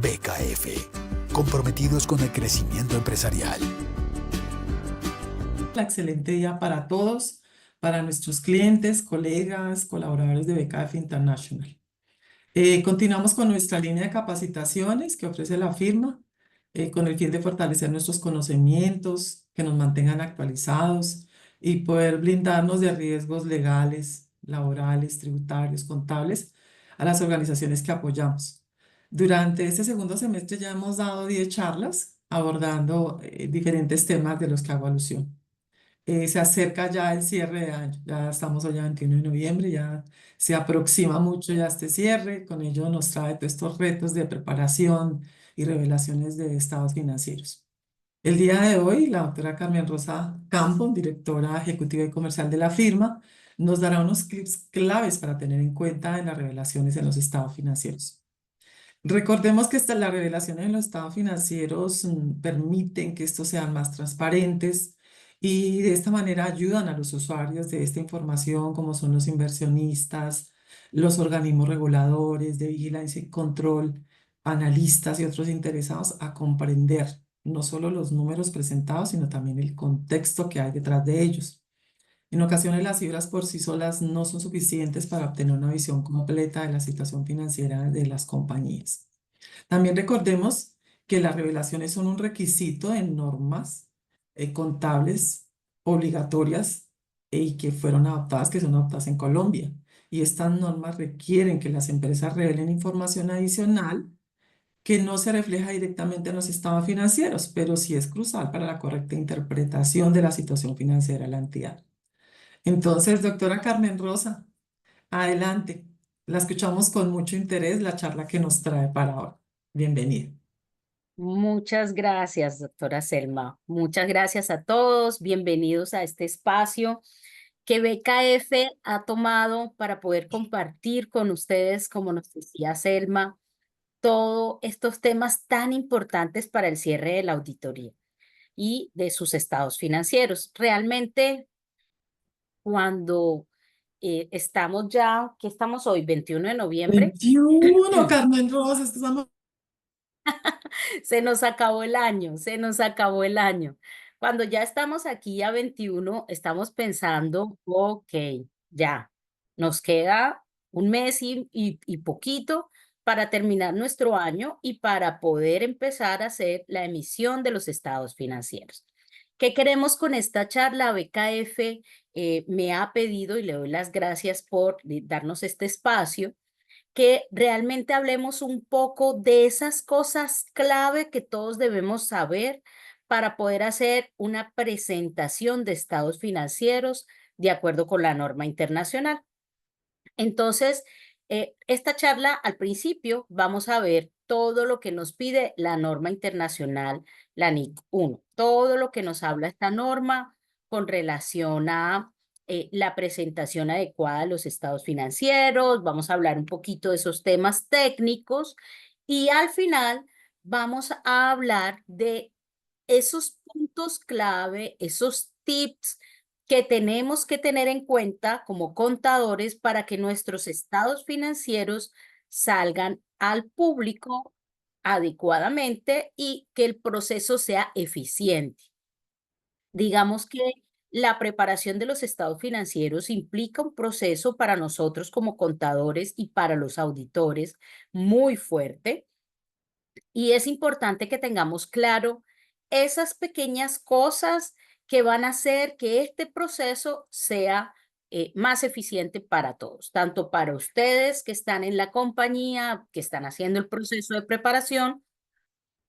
BKF, comprometidos con el crecimiento empresarial. Un excelente día para todos, para nuestros clientes, colegas, colaboradores de BKF International. Continuamos con nuestra línea de capacitaciones que ofrece la firma, con el fin de fortalecer nuestros conocimientos, que nos mantengan actualizados y poder blindarnos de riesgos legales, laborales, tributarios, contables a las organizaciones que apoyamos. Durante este segundo semestre ya hemos dado 10 charlas abordando diferentes temas de los que hago alusión. Se acerca ya el cierre de año, ya estamos hoy a 21 de noviembre, ya se aproxima mucho ya este cierre, con ello nos trae todos estos retos de preparación y revelaciones de estados financieros. El día de hoy, la doctora Carmen Rosa Campo, directora ejecutiva y comercial de la firma, nos dará unos clips claves para tener en cuenta en las revelaciones en los estados financieros. Recordemos que las revelaciones en los estados financieros permiten que estos sean más transparentes y de esta manera ayudan a los usuarios de esta información, como son los inversionistas, los organismos reguladores de vigilancia y control, analistas y otros interesados a comprender no solo los números presentados, sino también el contexto que hay detrás de ellos. En ocasiones las cifras por sí solas no son suficientes para obtener una visión completa de la situación financiera de las compañías. También recordemos que las revelaciones son un requisito en normas contables obligatorias y que fueron adoptadas, que son adoptadas en Colombia. Y estas normas requieren que las empresas revelen información adicional que no se refleja directamente en los estados financieros, pero sí es crucial para la correcta interpretación de la situación financiera de la entidad. Entonces, doctora Carmen Rosa, adelante. La escuchamos con mucho interés, la charla que nos trae para ahora. Bienvenida. Muchas gracias, doctora Selma. Muchas gracias a todos. Bienvenidos a este espacio que BKF ha tomado para poder compartir con ustedes, como nos decía Selma, todos estos temas tan importantes para el cierre de la auditoría y de sus estados financieros. Realmente, cuando estamos ya, ¿qué estamos hoy? 21 de noviembre. 21, Carmen Rosa, estamos... Se nos acabó el año, se nos acabó el año. Cuando ya estamos aquí a 21, estamos pensando, ok, ya, nos queda un mes y poquito para terminar nuestro año y para poder empezar a hacer la emisión de los estados financieros. ¿Qué queremos con esta charla? BKF me ha pedido y le doy las gracias por darnos este espacio, que realmente hablemos un poco de esas cosas clave que todos debemos saber para poder hacer una presentación de estados financieros de acuerdo con la norma internacional. Entonces, esta charla al principio vamos a ver todo lo que nos pide la norma internacional, la NIC 1, todo lo que nos habla esta norma con relación a la presentación adecuada de los estados financieros, vamos a hablar un poquito de esos temas técnicos y al final vamos a hablar de esos puntos clave, esos tips que tenemos que tener en cuenta como contadores para que nuestros estados financieros salgan al público adecuadamente y que el proceso sea eficiente. Digamos que la preparación de los estados financieros implica un proceso para nosotros como contadores y para los auditores muy fuerte, y es importante que tengamos claro esas pequeñas cosas que van a hacer que este proceso sea más eficiente para todos, tanto para ustedes que están en la compañía, que están haciendo el proceso de preparación,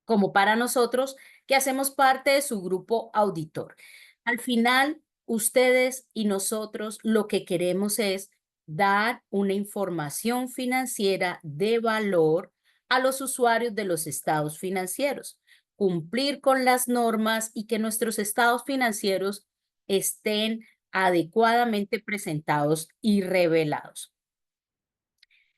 como para nosotros que hacemos parte de su grupo auditor. Al final, ustedes y nosotros lo que queremos es dar una información financiera de valor a los usuarios de los estados financieros, cumplir con las normas y que nuestros estados financieros estén adecuadamente presentados y revelados.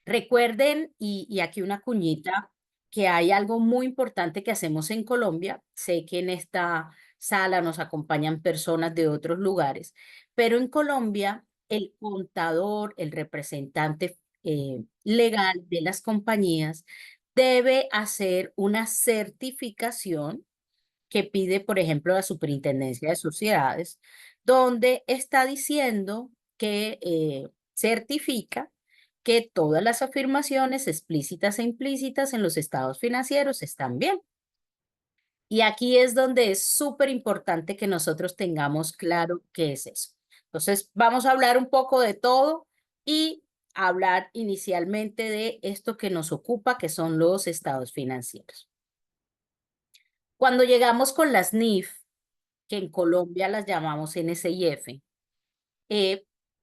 Recuerden, y aquí una cuñita, que hay algo muy importante que hacemos en Colombia. Sé que en esta sala nos acompañan personas de otros lugares, pero en Colombia el contador, el representante legal de las compañías, debe hacer una certificación que pide, por ejemplo, la Superintendencia de Sociedades, donde está diciendo que certifica que todas las afirmaciones explícitas e implícitas en los estados financieros están bien. Y aquí es donde es súper importante que nosotros tengamos claro qué es eso. Entonces, vamos a hablar un poco de todo y hablar inicialmente de esto que nos ocupa, que son los estados financieros. Cuando llegamos con las NIF, que en Colombia las llamamos NSIF,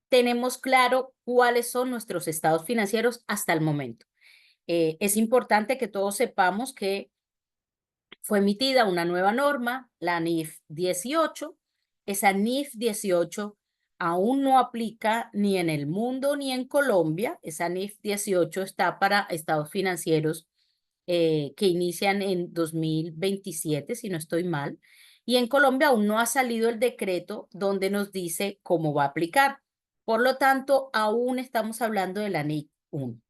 tenemos claro cuáles son nuestros estados financieros hasta el momento. Es importante que todos sepamos que fue emitida una nueva norma, la NIF 18. Esa NIF 18 aún no aplica ni en el mundo ni en Colombia. Esa NIF 18 está para estados financieros que inician en 2027, si no estoy mal. Y en Colombia aún no ha salido el decreto donde nos dice cómo va a aplicar. Por lo tanto, aún estamos hablando de la NIC 1.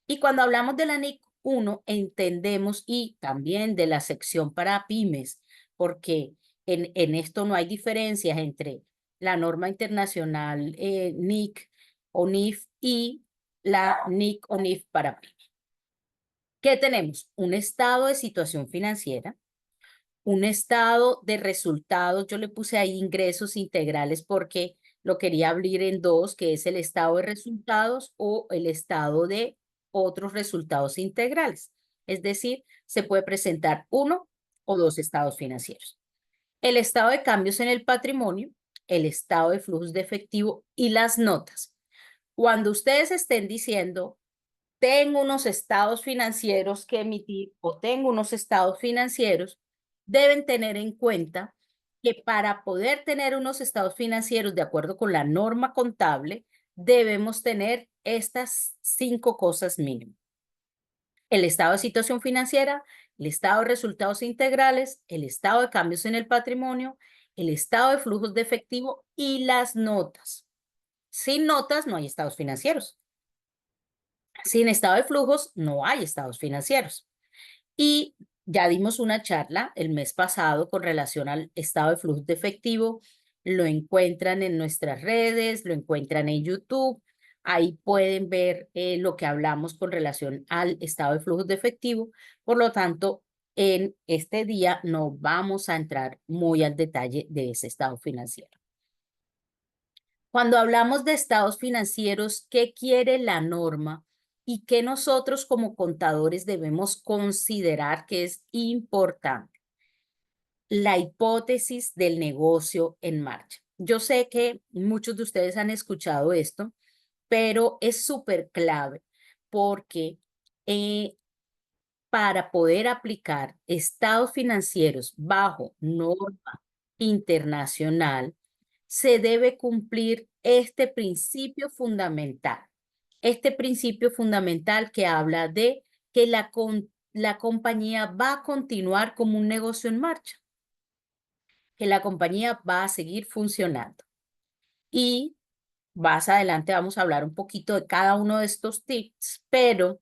Y cuando hablamos de la NIC 1, entendemos y también de la sección para pymes, porque en esto no hay diferencias entre la norma internacional NIC o NIF y la NIC o NIF para pymes. ¿Qué tenemos? Un estado de situación financiera, un estado de resultados. Yo le puse ahí ingresos integrales porque lo quería abrir en dos, que es el estado de resultados o el estado de otros resultados integrales. Es decir, se puede presentar uno o dos estados financieros. El estado de cambios en el patrimonio, el estado de flujos de efectivo y las notas. Cuando ustedes estén diciendo, tengo unos estados financieros que emitir o tengo unos estados financieros, deben tener en cuenta que para poder tener unos estados financieros de acuerdo con la norma contable, debemos tener estas 5 cosas mínimas. El estado de situación financiera, el estado de resultados integrales, el estado de cambios en el patrimonio, el estado de flujos de efectivo y las notas. Sin notas no hay estados financieros. Sin estado de flujos no hay estados financieros. Y ya dimos una charla el mes pasado con relación al estado de flujos de efectivo. Lo encuentran en nuestras redes, lo encuentran en YouTube. Ahí pueden ver lo que hablamos con relación al estado de flujos de efectivo. Por lo tanto, en este día no vamos a entrar muy al detalle de ese estado financiero. Cuando hablamos de estados financieros, ¿qué quiere la norma? Y qué nosotros como contadores debemos considerar que es importante. La hipótesis del negocio en marcha. Yo sé que muchos de ustedes han escuchado esto, pero es súper clave porque para poder aplicar estados financieros bajo norma internacional, se debe cumplir este principio fundamental. Este principio fundamental que habla de que la compañía va a continuar como un negocio en marcha, que la compañía va a seguir funcionando. Y más adelante vamos a hablar un poquito de cada uno de estos tips, pero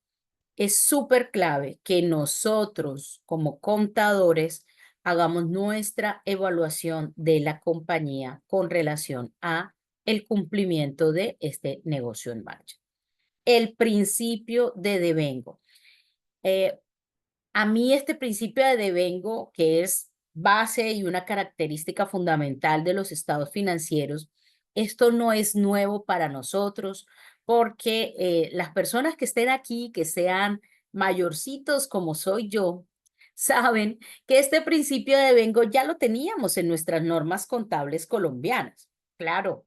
es súper clave que nosotros como contadores hagamos nuestra evaluación de la compañía con relación a el cumplimiento de este negocio en marcha. El principio de devengo. A mí este principio de devengo, que es base y una característica fundamental de los estados financieros, esto no es nuevo para nosotros porque las personas que estén aquí, que sean mayorcitos como soy yo, saben que este principio de devengo ya lo teníamos en nuestras normas contables colombianas. Claro,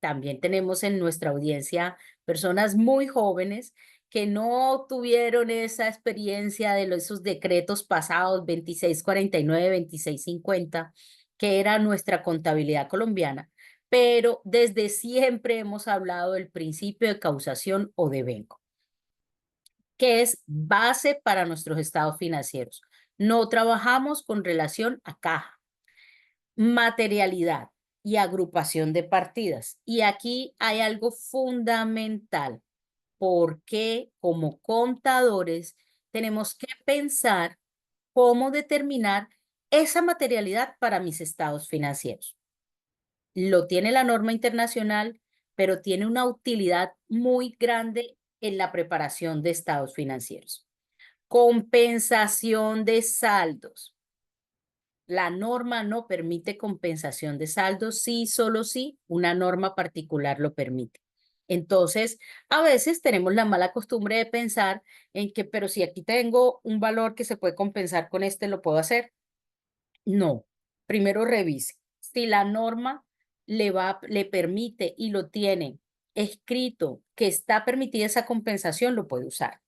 también tenemos en nuestra audiencia personas muy jóvenes que no tuvieron esa experiencia de esos decretos pasados 2649, 2650, que era nuestra contabilidad colombiana, pero desde siempre hemos hablado del principio de causación o devengo, que es base para nuestros estados financieros. No trabajamos con relación a caja, materialidad y agrupación de partidas. Y aquí hay algo fundamental, porque como contadores tenemos que pensar cómo determinar esa materialidad para mis estados financieros. Lo tiene la norma internacional, pero tiene una utilidad muy grande en la preparación de estados financieros. Compensación de saldos. La norma no permite compensación de saldos, sí, solo sí, una norma particular lo permite. Entonces, a veces tenemos la mala costumbre de pensar en que, pero si aquí tengo un valor que se puede compensar con este, ¿lo puedo hacer? No. Primero revise. Si la norma le permite y lo tiene escrito que está permitida esa compensación, lo puede usar.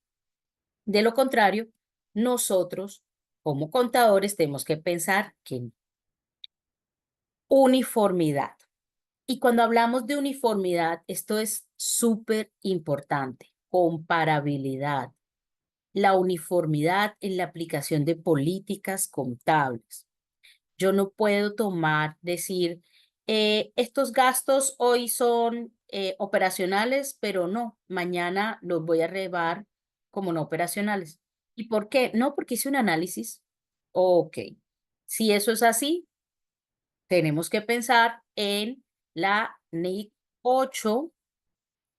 De lo contrario, nosotros, como contadores, tenemos que pensar que no. Uniformidad. Y cuando hablamos de uniformidad, esto es súper importante. Comparabilidad. La uniformidad en la aplicación de políticas contables. Yo no puedo decir, estos gastos hoy son operacionales, pero no, mañana los voy a revar como no operacionales. ¿Y por qué? No, porque hice un análisis. Ok. Si eso es así, tenemos que pensar en la NIC 8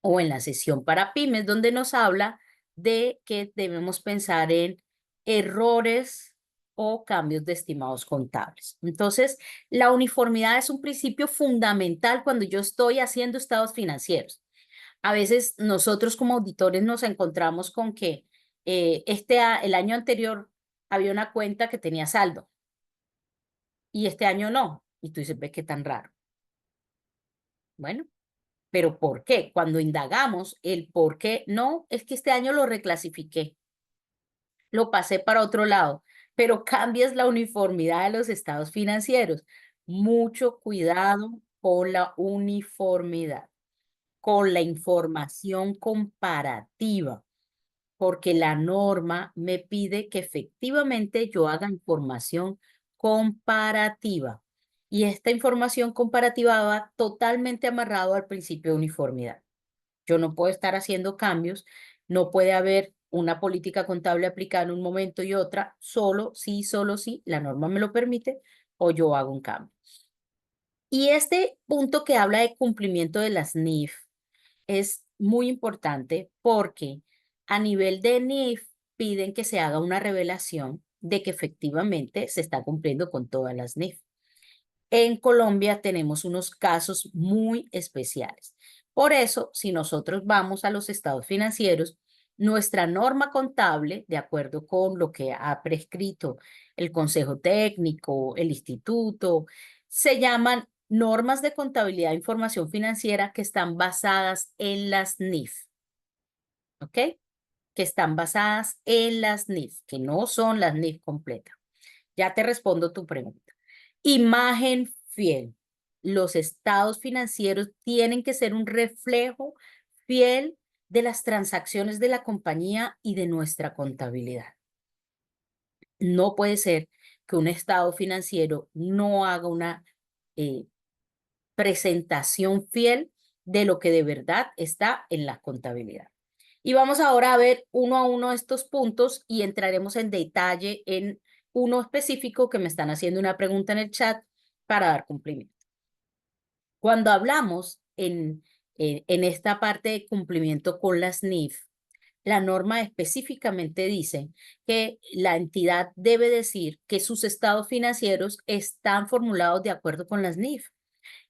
o en la sesión para pymes, donde nos habla de que debemos pensar en errores o cambios de estimados contables. Entonces, la uniformidad es un principio fundamental cuando yo estoy haciendo estados financieros. A veces nosotros como auditores nos encontramos con que el año anterior había una cuenta que tenía saldo y este año no. Y tú dices, ve qué tan raro. Bueno, ¿pero por qué? Cuando indagamos el por qué, no, es que este año lo reclasifiqué, lo pasé para otro lado, pero cambias la uniformidad de los estados financieros. Mucho cuidado con la uniformidad, con la información comparativa, porque la norma me pide que efectivamente yo haga información comparativa. Y esta información comparativa va totalmente amarrado al principio de uniformidad. Yo no puedo estar haciendo cambios, no puede haber una política contable aplicada en un momento y otra, solo si la norma me lo permite o yo hago un cambio. Y este punto que habla de cumplimiento de las NIF es muy importante porque a nivel de NIF piden que se haga una revelación de que efectivamente se está cumpliendo con todas las NIF. En Colombia tenemos unos casos muy especiales. Por eso, si nosotros vamos a los estados financieros, nuestra norma contable, de acuerdo con lo que ha prescrito el Consejo Técnico, el Instituto, se llaman normas de contabilidad e información financiera que están basadas en las NIF, ¿ok? Que están basadas en las NIF, que no son las NIF completas. Ya te respondo tu pregunta. Imagen fiel. Los estados financieros tienen que ser un reflejo fiel de las transacciones de la compañía y de nuestra contabilidad. No puede ser que un estado financiero no haga una presentación fiel de lo que de verdad está en la contabilidad. Y vamos ahora a ver uno a uno estos puntos y entraremos en detalle en uno específico que me están haciendo una pregunta en el chat para dar cumplimiento. Cuando hablamos en esta parte de cumplimiento con las NIF, la norma específicamente dice que la entidad debe decir que sus estados financieros están formulados de acuerdo con las NIF,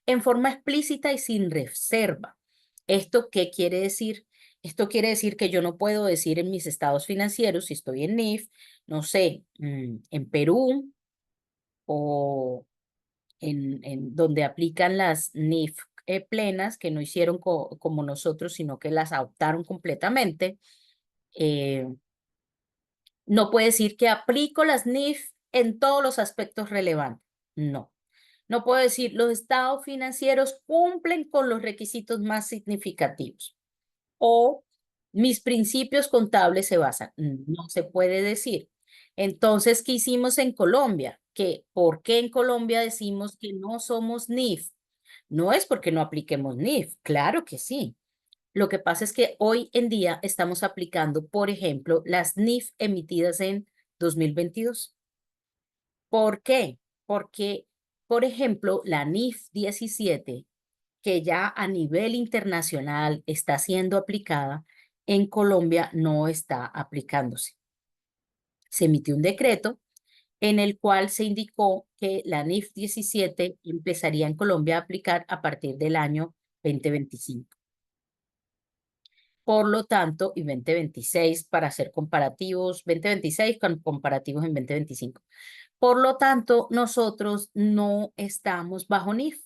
en forma explícita y sin reserva. ¿Esto qué quiere decir? Esto quiere decir que yo no puedo decir en mis estados financieros, si estoy en NIF, no sé, en Perú o en donde aplican las NIF plenas, que no hicieron como nosotros, sino que las adoptaron completamente. No puede decir que aplico las NIF en todos los aspectos relevantes. No. No puedo decir los estados financieros cumplen con los requisitos más significativos o mis principios contables se basan. No se puede decir. Entonces, ¿qué hicimos en Colombia? ¿Por qué en Colombia decimos que no somos NIF? No es porque no apliquemos NIF, claro que sí, Lo que pasa es que hoy en día estamos aplicando, por ejemplo, las NIF emitidas en 2022. ¿Por qué? Porque, por ejemplo, la NIF 17, que ya a nivel internacional está siendo aplicada, en Colombia no está aplicándose. Se emitió un decreto en el cual se indicó que la NIF 17 empezaría en Colombia a aplicar a partir del año 2025. Por lo tanto, y 2026 para hacer comparativos, 2026 con comparativos en 2025. Por lo tanto, nosotros no estamos bajo NIF,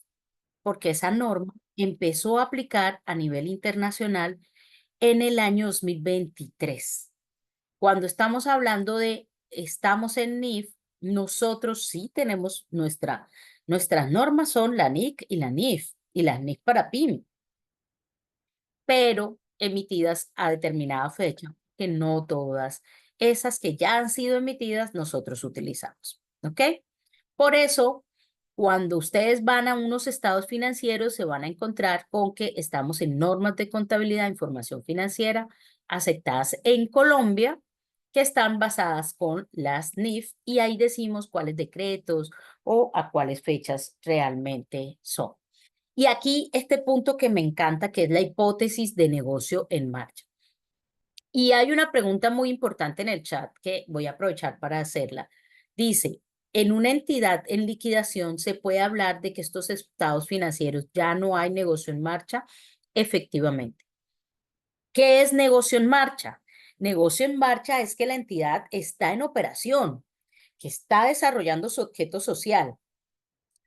porque esa norma empezó a aplicar a nivel internacional en el año 2023. Cuando estamos hablando de estamos en NIF, nosotros sí tenemos nuestras normas son la NIC y la NIF, y las NIF para PYME, pero emitidas a determinada fecha, que no todas esas que ya han sido emitidas nosotros utilizamos, ¿ok? Por eso, cuando ustedes van a unos estados financieros, se van a encontrar con que estamos en normas de contabilidad e información financiera aceptadas en Colombia, que están basadas con las NIF, y ahí decimos cuáles decretos o a cuáles fechas realmente son. Y aquí este punto que me encanta, que es la hipótesis de negocio en marcha. Y hay una pregunta muy importante en el chat que voy a aprovechar para hacerla. Dice, en una entidad en liquidación se puede hablar de que estos estados financieros ya no hay negocio en marcha. Efectivamente. ¿Qué es negocio en marcha? Negocio en marcha es que la entidad está en operación, que está desarrollando su objeto social.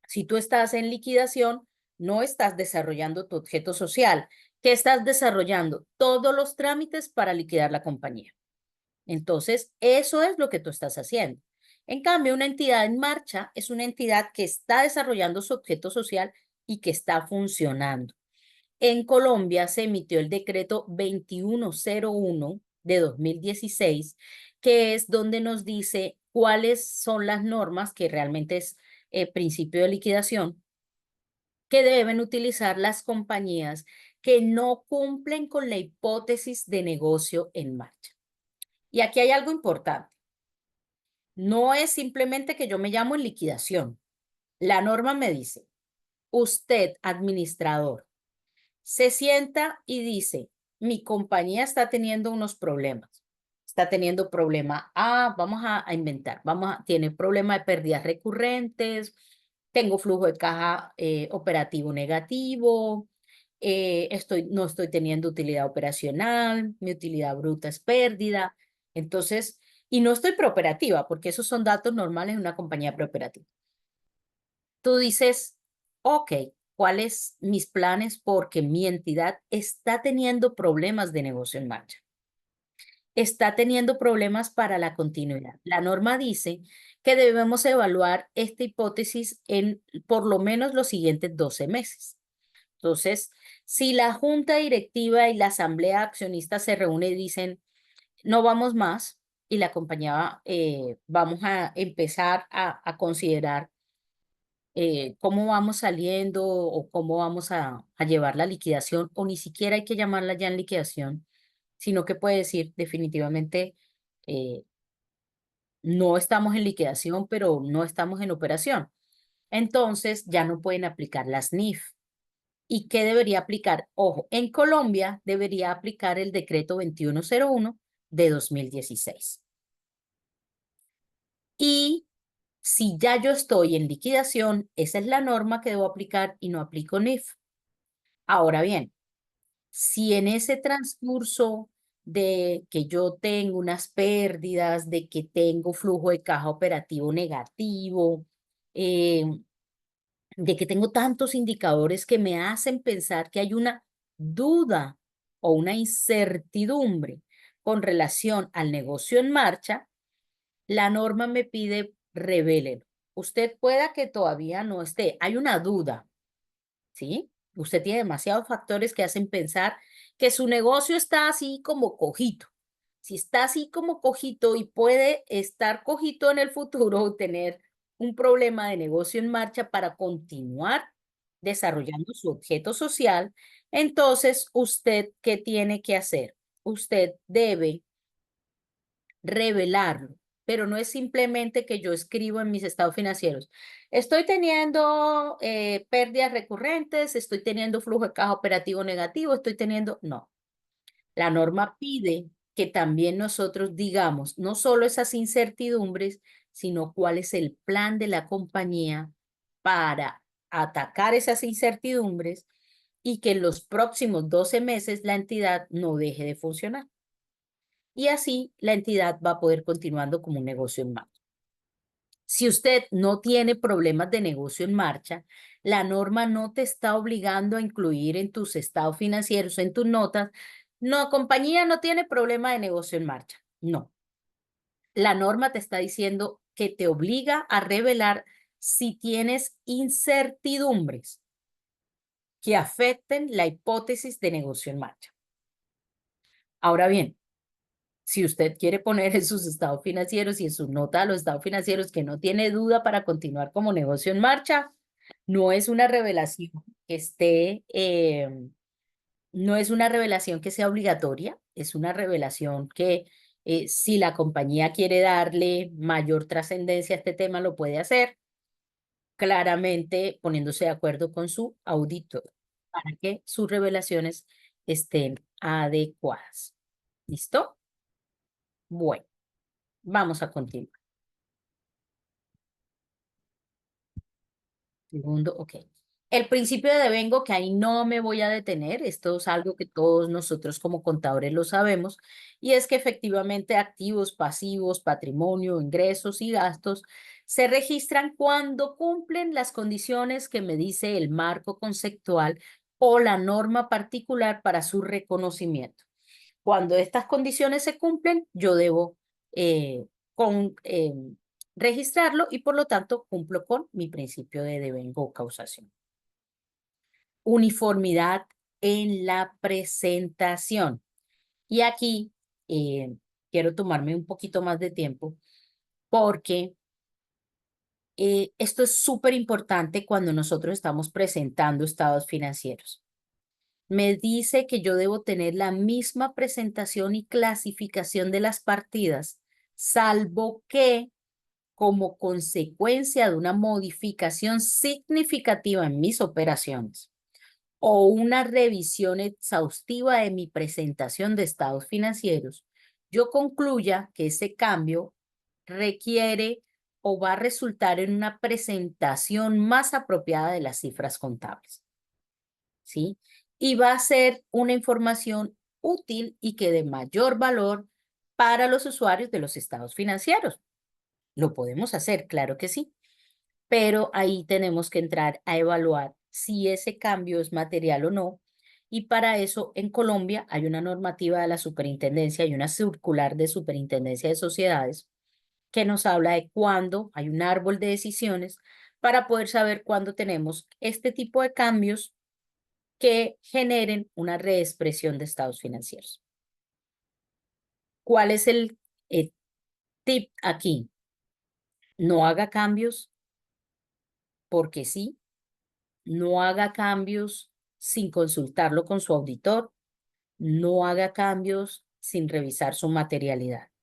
Si tú estás en liquidación, no estás desarrollando tu objeto social. ¿Qué estás desarrollando? Todos los trámites para liquidar la compañía. Entonces, eso es lo que tú estás haciendo. En cambio, una entidad en marcha es una entidad que está desarrollando su objeto social y que está funcionando. En Colombia se emitió el decreto 2101 de 2016, que es donde nos dice cuáles son las normas, que realmente es principio de liquidación, que deben utilizar las compañías que no cumplen con la hipótesis de negocio en marcha. Y aquí hay algo importante. No es simplemente que yo me llamo en liquidación. La norma me dice, usted, administrador, se sienta y dice, mi compañía está teniendo unos problemas. Está teniendo problema A, vamos a inventar, tiene problema de pérdidas recurrentes, tengo flujo de caja operativo negativo, no estoy teniendo utilidad operacional, mi utilidad bruta es pérdida. Entonces, y no estoy preoperativa, porque esos son datos normales de una compañía preoperativa. Tú dices, ok, ¿cuáles mis planes? Porque mi entidad está teniendo problemas de negocio en marcha. Está teniendo problemas para la continuidad. La norma dice que debemos evaluar esta hipótesis en por lo menos los siguientes 12 meses. Entonces, si la junta directiva y la asamblea accionista se reúnen y dicen, no vamos más, y la compañía vamos a empezar a considerar cómo vamos saliendo o cómo vamos a llevar la liquidación, o ni siquiera hay que llamarla ya en liquidación, sino que puede decir definitivamente eh, no estamos en liquidación, pero no estamos en operación. Entonces ya no pueden aplicar las NIF. ¿Y qué debería aplicar? Ojo, en Colombia debería aplicar el decreto 2101 de 2016. Y si ya yo estoy en liquidación, esa es la norma que debo aplicar y no aplico NIF. Ahora bien, si en ese transcurso de que yo tengo unas pérdidas, de que tengo flujo de caja operativo negativo, eh, de que tengo tantos indicadores que me hacen pensar que hay una duda o una incertidumbre con relación al negocio en marcha, la norma me pide revélelo. Usted pueda que todavía no esté, hay una duda, ¿sí? Usted tiene demasiados factores que hacen pensar que su negocio está así como cojito. Si está así como cojito y puede estar cojito en el futuro o tener un problema de negocio en marcha para continuar desarrollando su objeto social, Entonces, ¿usted qué tiene que hacer? Usted debe revelarlo, pero no es simplemente que yo escribo en mis estados financieros. Estoy teniendo pérdidas recurrentes, estoy teniendo flujo de caja operativo negativo, estoy teniendo... No, la norma pide que también nosotros digamos no solo esas incertidumbres, sino cuál es el plan de la compañía para atacar esas incertidumbres y que en los próximos 12 meses la entidad no deje de funcionar. Y así la entidad va a poder continuando como un negocio en marcha. Si usted no tiene problemas de negocio en marcha, la norma no te está obligando a incluir en tus estados financieros, en tus notas, no, compañía no tiene problema de negocio en marcha. No. La norma te está diciendo que te obliga a revelar si tienes incertidumbres que afecten la hipótesis de negocio en marcha. Ahora bien, si usted quiere poner en sus estados financieros y en su nota de los estados financieros que no tiene duda para continuar como negocio en marcha, no es una revelación que esté, no es una revelación que sea obligatoria, es una revelación que si la compañía quiere darle mayor trascendencia a este tema, lo puede hacer, claramente poniéndose de acuerdo con su auditor para que sus revelaciones estén adecuadas. ¿Listo? Bueno, vamos a continuar. Segundo, ok. El principio de devengo, que ahí no me voy a detener, esto es algo que todos nosotros como contadores lo sabemos, y es que efectivamente activos, pasivos, patrimonio, ingresos y gastos se registran cuando cumplen las condiciones que me dice el marco conceptual o la norma particular para su reconocimiento. Cuando estas condiciones se cumplen, yo debo eh, con, registrarlo y por lo tanto cumplo con mi principio de devengo o causación. Uniformidad en la presentación. Y aquí quiero tomarme un poquito más de tiempo porque esto es súper importante cuando nosotros estamos presentando estados financieros. Me dice que yo debo tener la misma presentación y clasificación de las partidas, salvo que como consecuencia de una modificación significativa en mis operaciones o una revisión exhaustiva de mi presentación de estados financieros, yo concluya que ese cambio requiere o va a resultar en una presentación más apropiada de las cifras contables. ¿Sí? Y va a ser una información útil y que de mayor valor para los usuarios de los estados financieros. Lo podemos hacer, claro que sí, pero ahí tenemos que entrar a evaluar si ese cambio es material o no. Y para eso en Colombia hay una normativa de la superintendencia y una circular de superintendencia de sociedades que nos habla de cuándo hay un árbol de decisiones para poder saber cuándo tenemos este tipo de cambios que generen una reexpresión de estados financieros. ¿Cuál es el tip aquí? No haga cambios porque sí, no haga cambios sin consultarlo con su auditor, no haga cambios sin revisar su materialidad.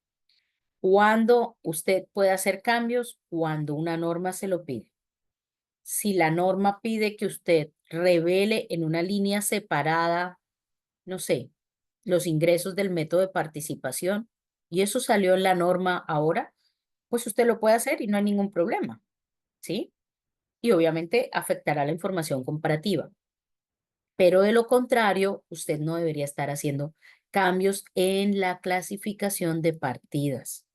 ¿Cuándo usted puede hacer cambios? Cuando una norma se lo pide. Si la norma pide que usted revele en una línea separada, no sé, los ingresos del método de participación, y eso salió en la norma ahora, pues usted lo puede hacer y no hay ningún problema, ¿sí? Y obviamente afectará la información comparativa. Pero de lo contrario, usted no debería estar haciendo cambios en la clasificación de partidas.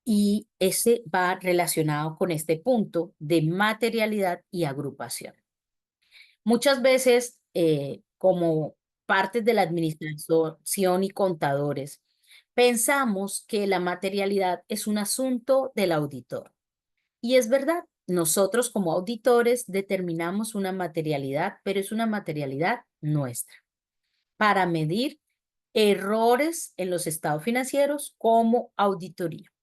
Y ese va relacionado con este punto de materialidad y agrupación. Muchas veces, como partes de la administración y contadores, pensamos que la materialidad es un asunto del auditor. Y es verdad, nosotros como auditores determinamos una materialidad, pero es una materialidad nuestra para medir errores en los estados financieros como auditoría.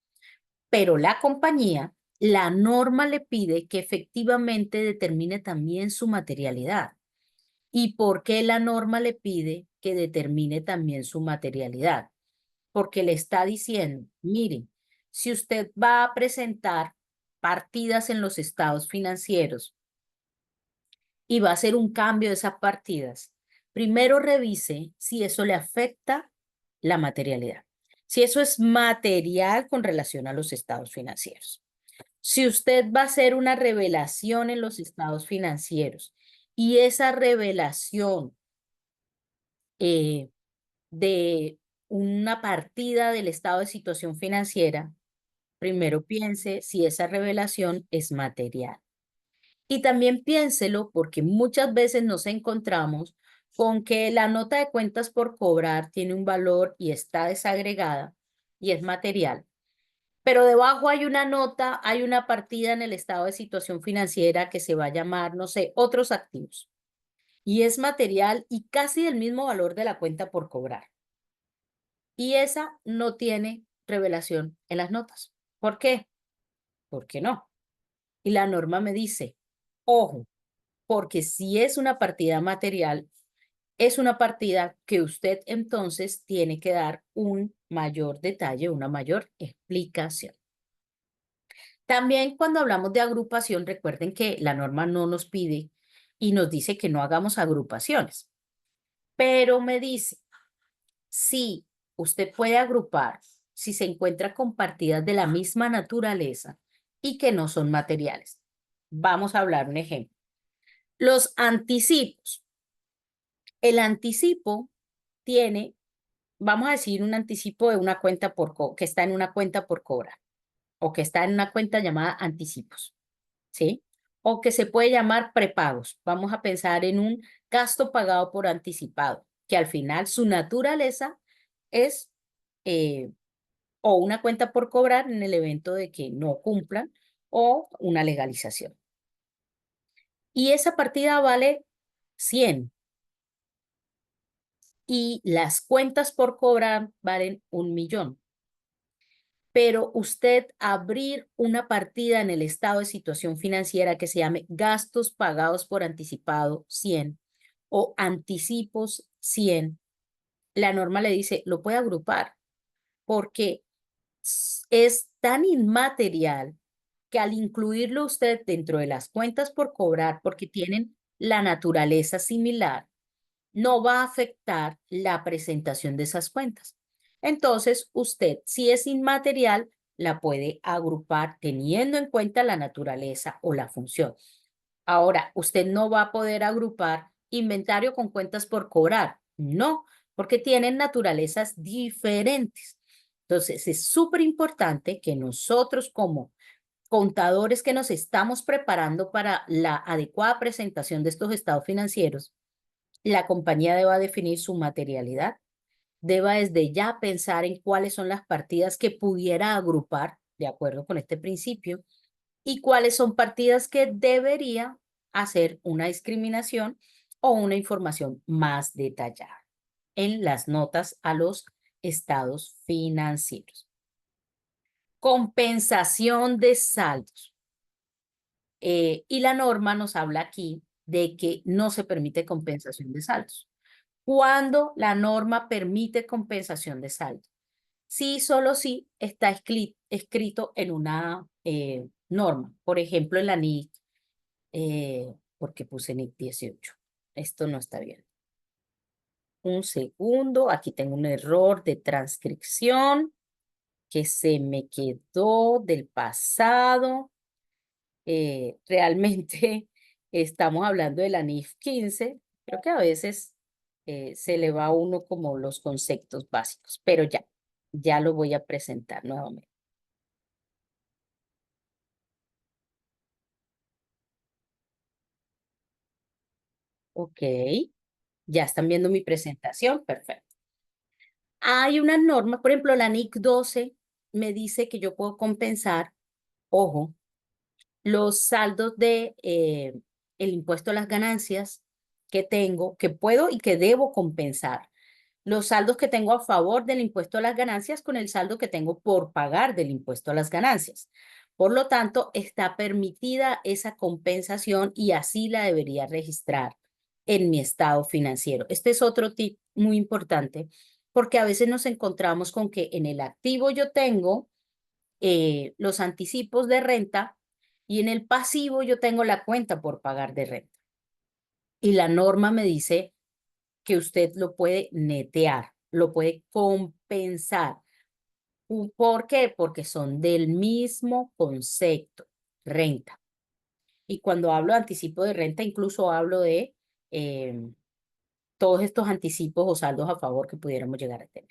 Pero la compañía, la norma le pide que efectivamente determine también su materialidad. ¿Y por qué la norma le pide que determine también su materialidad? Porque le está diciendo, miren, si usted va a presentar partidas en los estados financieros y va a hacer un cambio de esas partidas, primero revise si eso le afecta la materialidad, si eso es material con relación a los estados financieros. Si usted va a hacer una revelación en los estados financieros y esa revelación de una partida del estado de situación financiera, primero piense si esa revelación es material. Y también piénselo porque muchas veces nos encontramos con que la nota de cuentas por cobrar tiene un valor y está desagregada y es material. Pero debajo hay una nota, hay una partida en el estado de situación financiera que se va a llamar, no sé, otros activos. Y es material y casi del mismo valor de la cuenta por cobrar. Y esa no tiene revelación en las notas. ¿Por qué? ¿Por qué no? Y la norma me dice, ojo, porque si es una partida material, es una partida que usted entonces tiene que dar un mayor detalle, una mayor explicación. También cuando hablamos de agrupación, recuerden que la norma no nos pide y nos dice que no hagamos agrupaciones, pero me dice, si usted puede agrupar, si se encuentra con partidas de la misma naturaleza y que no son materiales. Vamos a hablar un ejemplo. Los anticipos. El anticipo tiene, vamos a decir, un anticipo de una cuenta que está en una cuenta por cobrar o que está en una cuenta llamada anticipos, ¿sí? O que se puede llamar prepagos. Vamos a pensar en un gasto pagado por anticipado, que al final su naturaleza es o una cuenta por cobrar en el evento de que no cumplan o una legalización. Y esa partida vale 100 y las cuentas por cobrar valen 1.000.000. Pero usted abrir una partida en el estado de situación financiera que se llame gastos pagados por anticipado 100 o anticipos 100, la norma le dice, lo puede agrupar porque es tan inmaterial que al incluirlo usted dentro de las cuentas por cobrar, porque tienen la naturaleza similar, no va a afectar la presentación de esas cuentas. Entonces, usted, si es inmaterial, la puede agrupar teniendo en cuenta la naturaleza o la función. Ahora, usted no va a poder agrupar inventario con cuentas por cobrar. No, porque tienen naturalezas diferentes. Entonces, es súper importante que nosotros como contadores que nos estamos preparando para la adecuada presentación de estos estados financieros, la compañía deba definir su materialidad, deba desde ya pensar en cuáles son las partidas que pudiera agrupar de acuerdo con este principio y cuáles son partidas que debería hacer una discriminación o una información más detallada en las notas a los estados financieros. Compensación de saldos. Y la norma nos habla aquí de que no se permite compensación de saldos. ¿Cuándo la norma permite compensación de saldo? Sí, solo si está escrito en una norma. Por ejemplo, en la NIC, porque puse NIC 18. Esto no está bien. Un segundo, aquí tengo un error de transcripción que se me quedó del pasado. Realmente estamos hablando de la NIF 15. Creo que a veces se le va a uno como los conceptos básicos, pero ya lo voy a presentar nuevamente. Ok, ya están viendo mi presentación, perfecto. Hay unas normas, por ejemplo, la NIC 12 me dice que yo puedo compensar, ojo, los saldos de el impuesto a las ganancias que tengo, que puedo y que debo compensar. Los saldos que tengo a favor del impuesto a las ganancias con el saldo que tengo por pagar del impuesto a las ganancias. Por lo tanto, está permitida esa compensación y así la debería registrar en mi estado financiero. Este es otro tip muy importante porque a veces nos encontramos con que en el activo yo tengo los anticipos de renta y en el pasivo yo tengo la cuenta por pagar de renta. Y la norma me dice que usted lo puede netear, lo puede compensar. ¿Por qué? Porque son del mismo concepto, renta. Y cuando hablo de anticipo de renta, incluso hablo de todos estos anticipos o saldos a favor que pudiéramos llegar a tener.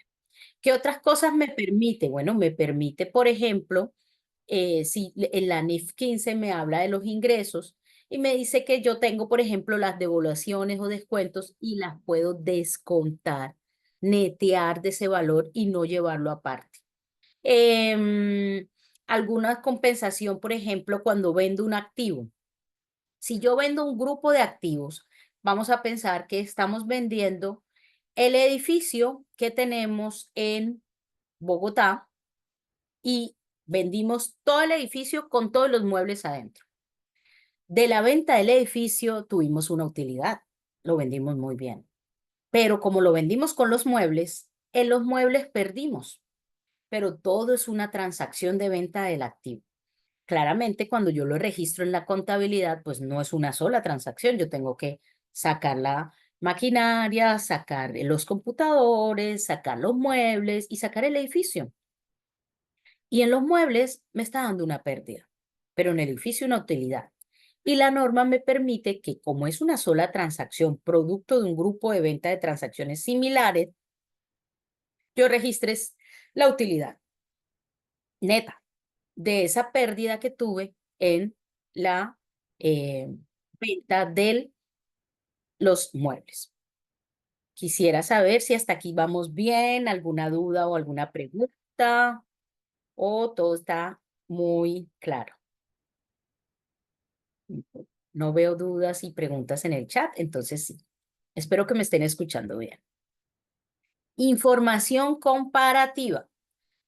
¿Qué otras cosas me permite? Bueno, me permite, por ejemplo, si en la NIF 15 me habla de los ingresos y me dice que yo tengo, por ejemplo, las devoluciones o descuentos y las puedo descontar, netear de ese valor y no llevarlo aparte. Alguna compensación, por ejemplo, cuando vendo un activo. Si yo vendo un grupo de activos, vamos a pensar que estamos vendiendo el edificio que tenemos en Bogotá y vendimos todo el edificio con todos los muebles adentro. De la venta del edificio tuvimos una utilidad, lo vendimos muy bien. Pero como lo vendimos con los muebles, en los muebles perdimos. Pero todo es una transacción de venta del activo. Claramente, cuando yo lo registro en la contabilidad, pues no es una sola transacción. Yo tengo que sacar la maquinaria, sacar los computadores, sacar los muebles y sacar el edificio. Y en los muebles me está dando una pérdida, pero en el edificio una utilidad. Y la norma me permite que, como es una sola transacción, producto de un grupo de venta de transacciones similares, yo registres la utilidad neta de esa pérdida que tuve en la venta de los muebles. Quisiera saber si hasta aquí vamos bien, alguna duda o alguna pregunta, o todo está muy claro. No veo dudas y preguntas en el chat, entonces sí. Espero que me estén escuchando bien. Información comparativa.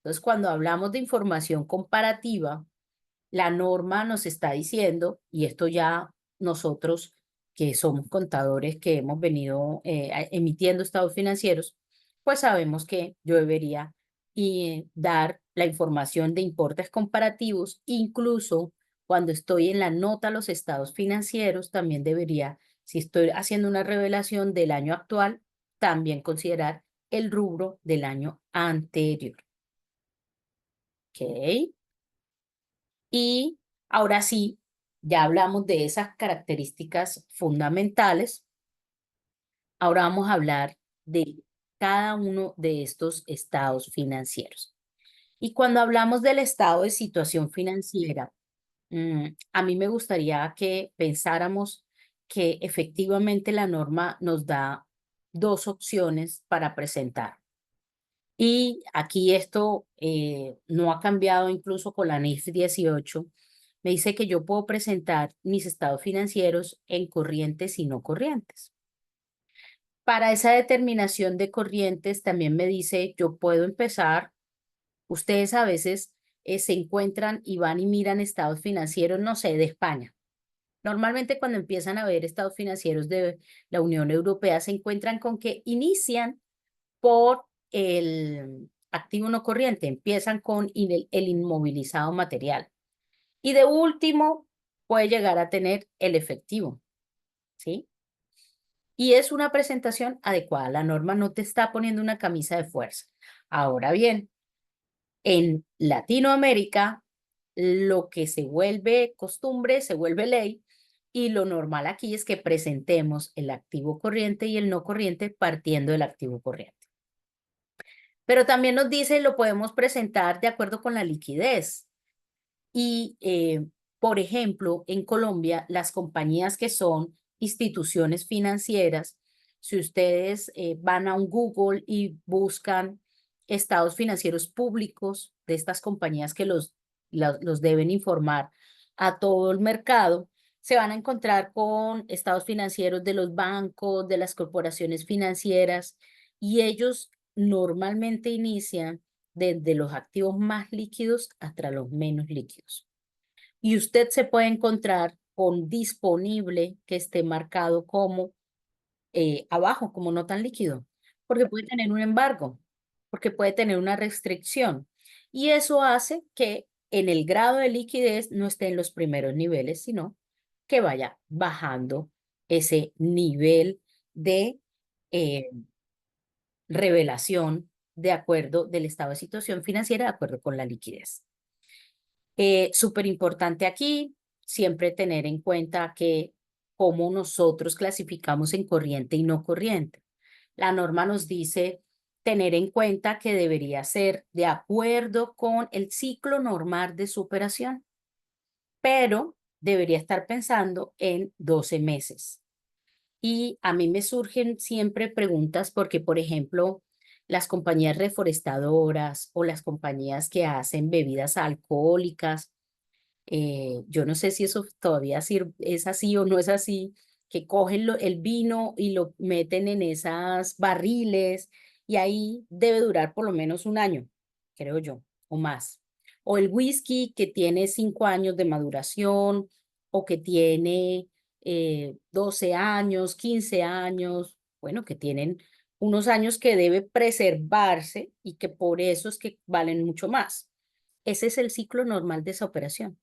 Entonces, cuando hablamos de información comparativa, la norma nos está diciendo, y esto ya nosotros que somos contadores que hemos venido emitiendo estados financieros, pues sabemos que yo debería dar la información de importes comparativos, incluso cuando estoy en la nota a los estados financieros, también debería, si estoy haciendo una revelación del año actual, también considerar el rubro del año anterior. ¿Ok? Y ahora sí, ya hablamos de esas características fundamentales. Ahora vamos a hablar de cada uno de estos estados financieros. Y cuando hablamos del estado de situación financiera, a mí me gustaría que pensáramos que efectivamente la norma nos da dos opciones para presentar. Y aquí esto no ha cambiado incluso con la NIF 18. Me dice que yo puedo presentar mis estados financieros en corrientes y no corrientes. Para esa determinación de corrientes también me dice, yo puedo empezar, ustedes a veces se encuentran y van y miran estados financieros, no sé, de España. Normalmente cuando empiezan a ver estados financieros de la Unión Europea se encuentran con que inician por el activo no corriente, empiezan con el inmovilizado material. Y de último, puede llegar a tener el efectivo, ¿sí? Y es una presentación adecuada. La norma no te está poniendo una camisa de fuerza. Ahora bien, en Latinoamérica, lo que se vuelve costumbre, se vuelve ley, y lo normal aquí es que presentemos el activo corriente y el no corriente partiendo del activo corriente. Pero también nos dice, lo podemos presentar de acuerdo con la liquidez. Y, por ejemplo, en Colombia, las compañías que son instituciones financieras, si ustedes van a un Google y buscan estados financieros públicos de estas compañías que los deben informar a todo el mercado, se van a encontrar con estados financieros de los bancos, de las corporaciones financieras, y ellos normalmente inician desde los activos más líquidos hasta los menos líquidos. Y usted se puede encontrar con disponible que esté marcado como abajo como no tan líquido, porque puede tener un embargo, porque puede tener una restricción. Y eso hace que en el grado de liquidez no esté en los primeros niveles, sino que vaya bajando ese nivel de eh, revelación de acuerdo del estado de situación financiera, de acuerdo con la liquidez. Súper importante aquí, siempre tener en cuenta que cómo nosotros clasificamos en corriente y no corriente. La norma nos dice tener en cuenta que debería ser de acuerdo con el ciclo normal de su operación, pero debería estar pensando en 12 meses. Y a mí me surgen siempre preguntas porque, por ejemplo, las compañías reforestadoras o las compañías que hacen bebidas alcohólicas, yo no sé si eso todavía es así o no es así, que cogen el vino y lo meten en esas barriles y ahí debe durar por lo menos un año, creo yo, o más. O el whisky que tiene 5 años de maduración o que tiene 12 años, 15 años, bueno, que tienen unos años que debe preservarse y que por eso es que valen mucho más. Ese es el ciclo normal de esa operación.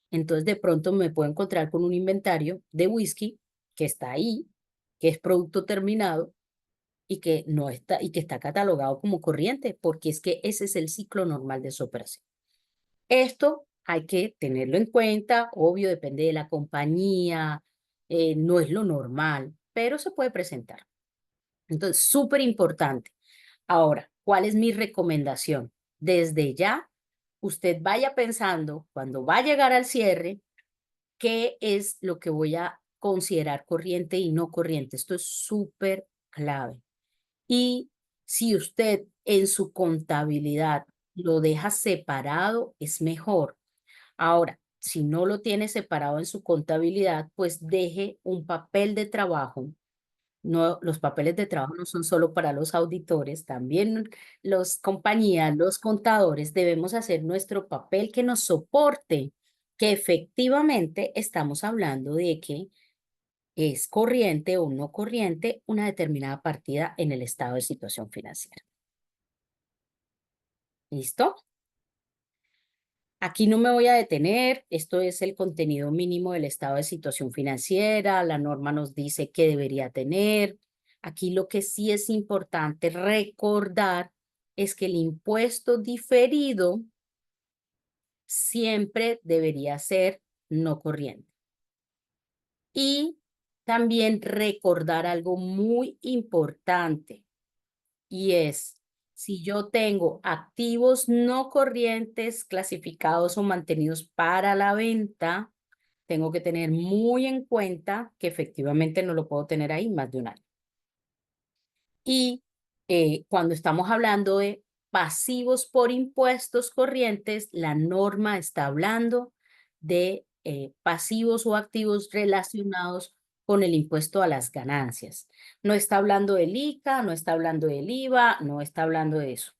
Entonces, de pronto me puedo encontrar con un inventario de whisky que está ahí, que es producto terminado y que no está y que está catalogado como corriente, porque es que ese es el ciclo normal de su operación. Esto hay que tenerlo en cuenta, obvio, depende de la compañía, no es lo normal, pero se puede presentar. Entonces, súper importante. Ahora, ¿cuál es mi recomendación? Desde ya, usted vaya pensando, cuando va a llegar al cierre, qué es lo que voy a considerar corriente y no corriente. Esto es súper clave. Y si usted en su contabilidad lo deja separado, es mejor. Ahora, si no lo tiene separado en su contabilidad, pues deje un papel de trabajo. No, los papeles de trabajo no son solo para los auditores, también los compañías, los contadores, debemos hacer nuestro papel que nos soporte, que efectivamente estamos hablando de que es corriente o no corriente una determinada partida en el estado de situación financiera. ¿Listo? Aquí no me voy a detener, esto es el contenido mínimo del estado de situación financiera, la norma nos dice qué debería tener. Aquí lo que sí es importante recordar es que el impuesto diferido siempre debería ser no corriente. Y también recordar algo muy importante y es, si yo tengo activos no corrientes clasificados o mantenidos para la venta, tengo que tener muy en cuenta que efectivamente no lo puedo tener ahí más de un año. Y cuando estamos hablando de pasivos por impuestos corrientes, la norma está hablando de pasivos o activos relacionados con el impuesto a las ganancias. No está hablando del ICA, no está hablando del IVA, no está hablando de eso.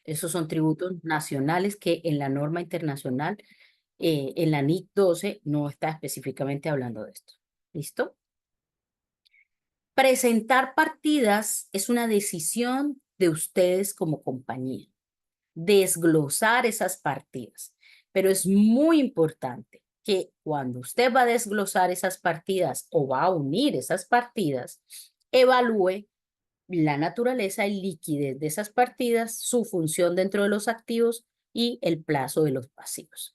Esos son tributos nacionales que en la norma internacional, en la NIC 12, no está específicamente hablando de esto. ¿Listo? Presentar partidas es una decisión de ustedes como compañía, desglosar esas partidas. Pero es muy importante que cuando usted va a desglosar esas partidas o va a unir esas partidas, evalúe la naturaleza y liquidez de esas partidas, su función dentro de los activos y el plazo de los pasivos.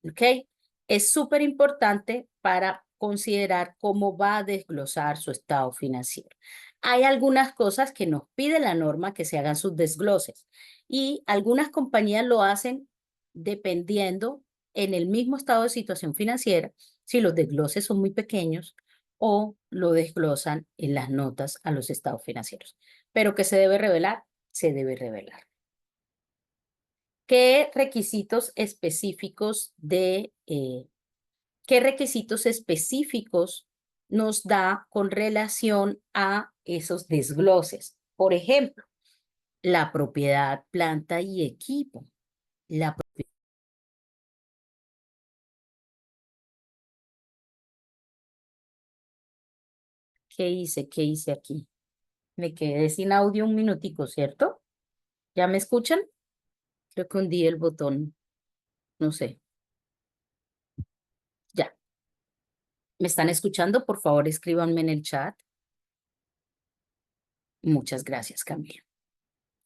¿Ok? Es súper importante para considerar cómo va a desglosar su estado financiero. Hay algunas cosas que nos pide la norma que se hagan sus desgloses y algunas compañías lo hacen dependiendo en el mismo estado de situación financiera, si los desgloses son muy pequeños o lo desglosan en las notas a los estados financieros. Pero que se debe revelar, se debe revelar. ¿Qué requisitos específicos qué requisitos específicos nos da con relación a esos desgloses? Por ejemplo, la propiedad, planta y equipo. La ¿Qué hice? ¿Qué hice aquí? Me quedé sin audio un minutico, ¿cierto? ¿Ya me escuchan? Creo que hundí el botón. No sé. Ya. ¿Me están escuchando? Por favor, escríbanme en el chat. Muchas gracias, Camila.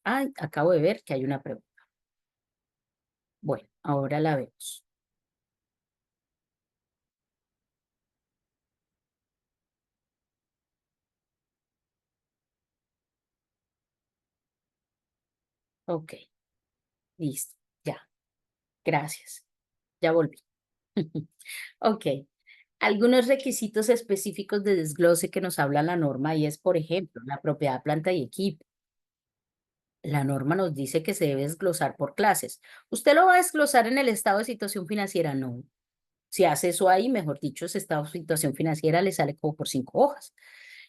Ay, acabo de ver que hay una pregunta. Bueno, ahora la vemos. Ok, listo. Ya. Gracias. Ya volví. Ok. Algunos requisitos específicos de desglose que nos habla la norma y es, por ejemplo, la propiedad, planta y equipo. La norma nos dice que se debe desglosar por clases. ¿Usted lo va a desglosar en el estado de situación financiera? No. Si hace eso ahí, mejor dicho, ese estado de situación financiera le sale como por 5 hojas.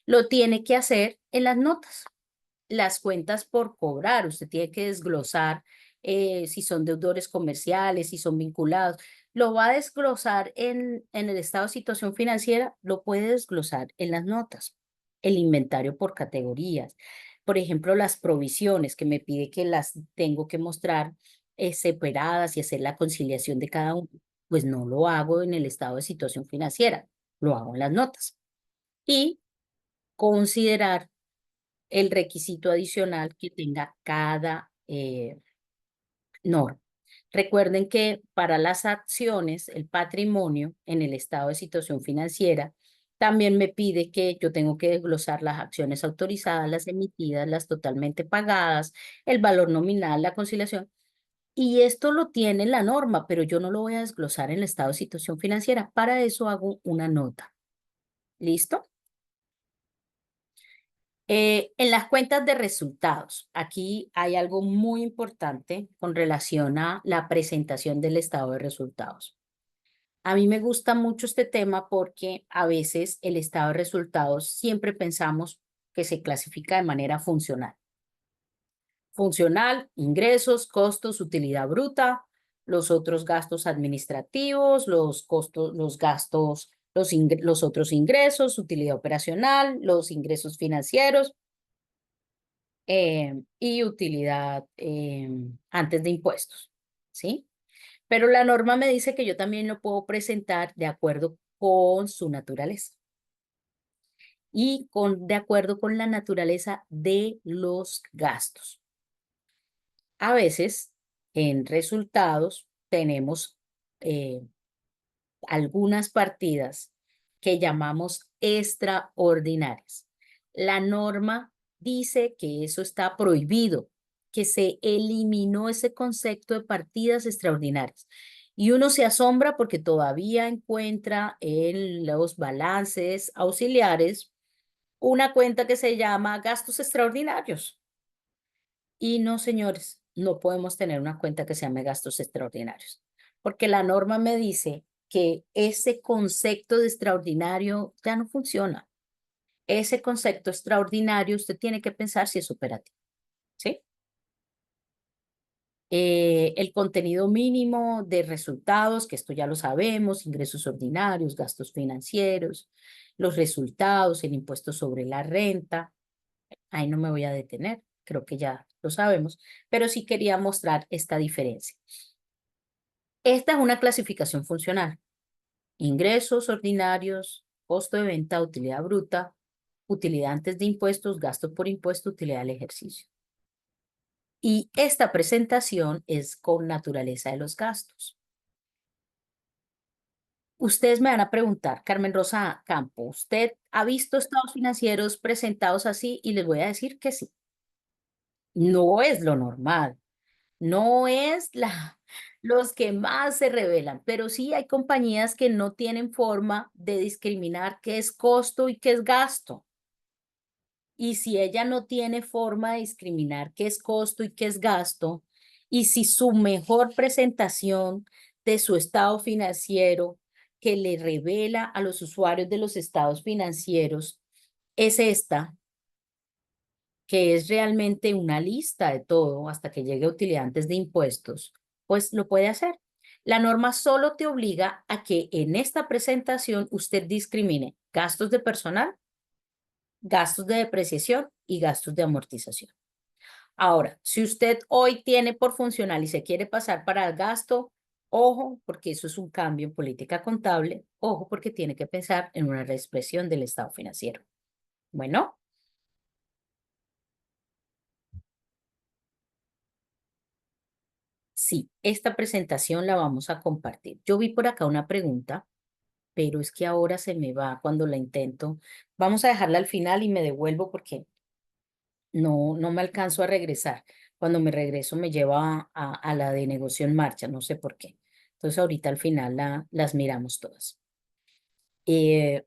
Lo tiene que hacer en las notas. Las cuentas por cobrar, usted tiene que desglosar si son deudores comerciales, si son vinculados. Lo va a desglosar en el estado de situación financiera, lo puede desglosar en las notas. El inventario por categorías. Por ejemplo, las provisiones que me pide que las tengo que mostrar separadas y hacer la conciliación de cada uno. Pues no lo hago en el estado de situación financiera, lo hago en las notas. Y considerar el requisito adicional que tenga cada norma. Recuerden que para las acciones, el patrimonio en el estado de situación financiera también me pide que yo tengo que desglosar las acciones autorizadas, las emitidas, las totalmente pagadas, el valor nominal, la conciliación. Y esto lo tiene la norma, pero yo no lo voy a desglosar en el estado de situación financiera. Para eso hago una nota. ¿Listo? En las cuentas de resultados, aquí hay algo muy importante con relación a la presentación del estado de resultados. A mí me gusta mucho este tema porque a veces el estado de resultados siempre pensamos que se clasifica de manera funcional. Funcional, ingresos, costos, utilidad bruta, los otros gastos administrativos, los costos, los gastos, los otros ingresos, utilidad operacional, los ingresos financieros y utilidad antes de impuestos, ¿sí? Pero la norma me dice que yo también lo puedo presentar de acuerdo con su naturaleza y de acuerdo con la naturaleza de los gastos. A veces en resultados tenemos algunas partidas que llamamos extraordinarias. La norma dice que eso está prohibido, que se eliminó ese concepto de partidas extraordinarias. Y uno se asombra porque todavía encuentra en los balances auxiliares una cuenta que se llama gastos extraordinarios. Y no, señores, no podemos tener una cuenta que se llame gastos extraordinarios, porque la norma me dice que ese concepto de extraordinario ya no funciona. Ese concepto extraordinario usted tiene que pensar si es operativo, ¿sí? El contenido mínimo de resultados, que esto ya lo sabemos, ingresos ordinarios, gastos financieros, los resultados, el impuesto sobre la renta. Ahí no me voy a detener, creo que ya lo sabemos, pero sí quería mostrar esta diferencia. Esta es una clasificación funcional. Ingresos ordinarios, costo de venta, utilidad bruta, utilidad antes de impuestos, gasto por impuesto, utilidad del ejercicio. Y esta presentación es con naturaleza de los gastos. Ustedes me van a preguntar, Carmen Rosa Campo, ¿usted ha visto estados financieros presentados así? Y les voy a decir que sí. No es lo normal. No es los que más se revelan, pero sí hay compañías que no tienen forma de discriminar qué es costo y qué es gasto. Y si ella no tiene forma de discriminar qué es costo y qué es gasto, y si su mejor presentación de su estado financiero que le revela a los usuarios de los estados financieros es esta, que es realmente una lista de todo hasta que llegue a utilidad antes de impuestos, pues lo puede hacer. La norma solo te obliga a que en esta presentación usted discrimine gastos de personal gastos de depreciación y gastos de amortización. Ahora, si usted hoy tiene por funcional y se quiere pasar para el gasto, ojo, porque eso es un cambio en política contable, ojo, porque tiene que pensar en una reexpresión del estado financiero. Bueno, sí, esta presentación la vamos a compartir. Yo vi por acá una pregunta, pero es que ahora se me va cuando la intento. Vamos a dejarla al final y me devuelvo porque no me alcanzo a regresar. Cuando me regreso me lleva a la de negocio en marcha, no sé por qué. Entonces ahorita al final las miramos todas. Eh,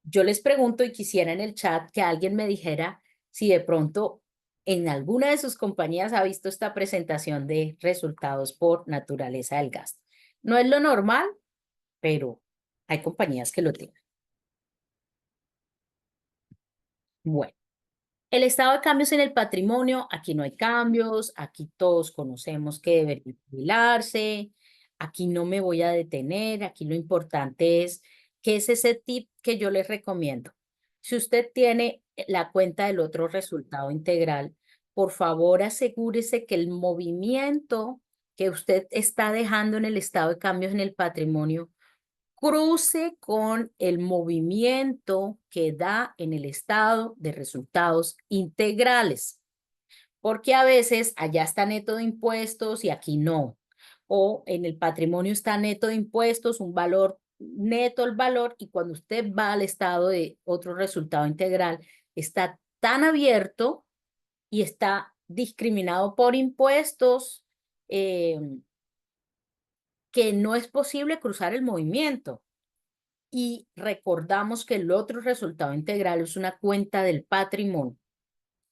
yo les pregunto y quisiera en el chat que alguien me dijera si de pronto en alguna de sus compañías ha visto esta presentación de resultados por naturaleza del gasto. No es lo normal, pero hay compañías que lo tienen. Bueno. El estado de cambios en el patrimonio, aquí no hay cambios, aquí todos conocemos que debería jubilarse, aquí no me voy a detener, aquí lo importante es que es ese tip que yo les recomiendo. Si usted tiene la cuenta del otro resultado integral, por favor asegúrese que el movimiento que usted está dejando en el estado de cambios en el patrimonio cruce con el movimiento que da en el estado de resultados integrales, porque a veces allá está neto de impuestos y aquí no, o en el patrimonio está neto de impuestos, un valor neto el valor, y cuando usted va al estado de otro resultado integral, está tan abierto y está discriminado por impuestos que no es posible cruzar el movimiento. Y recordamos que el otro resultado integral es una cuenta del patrimonio.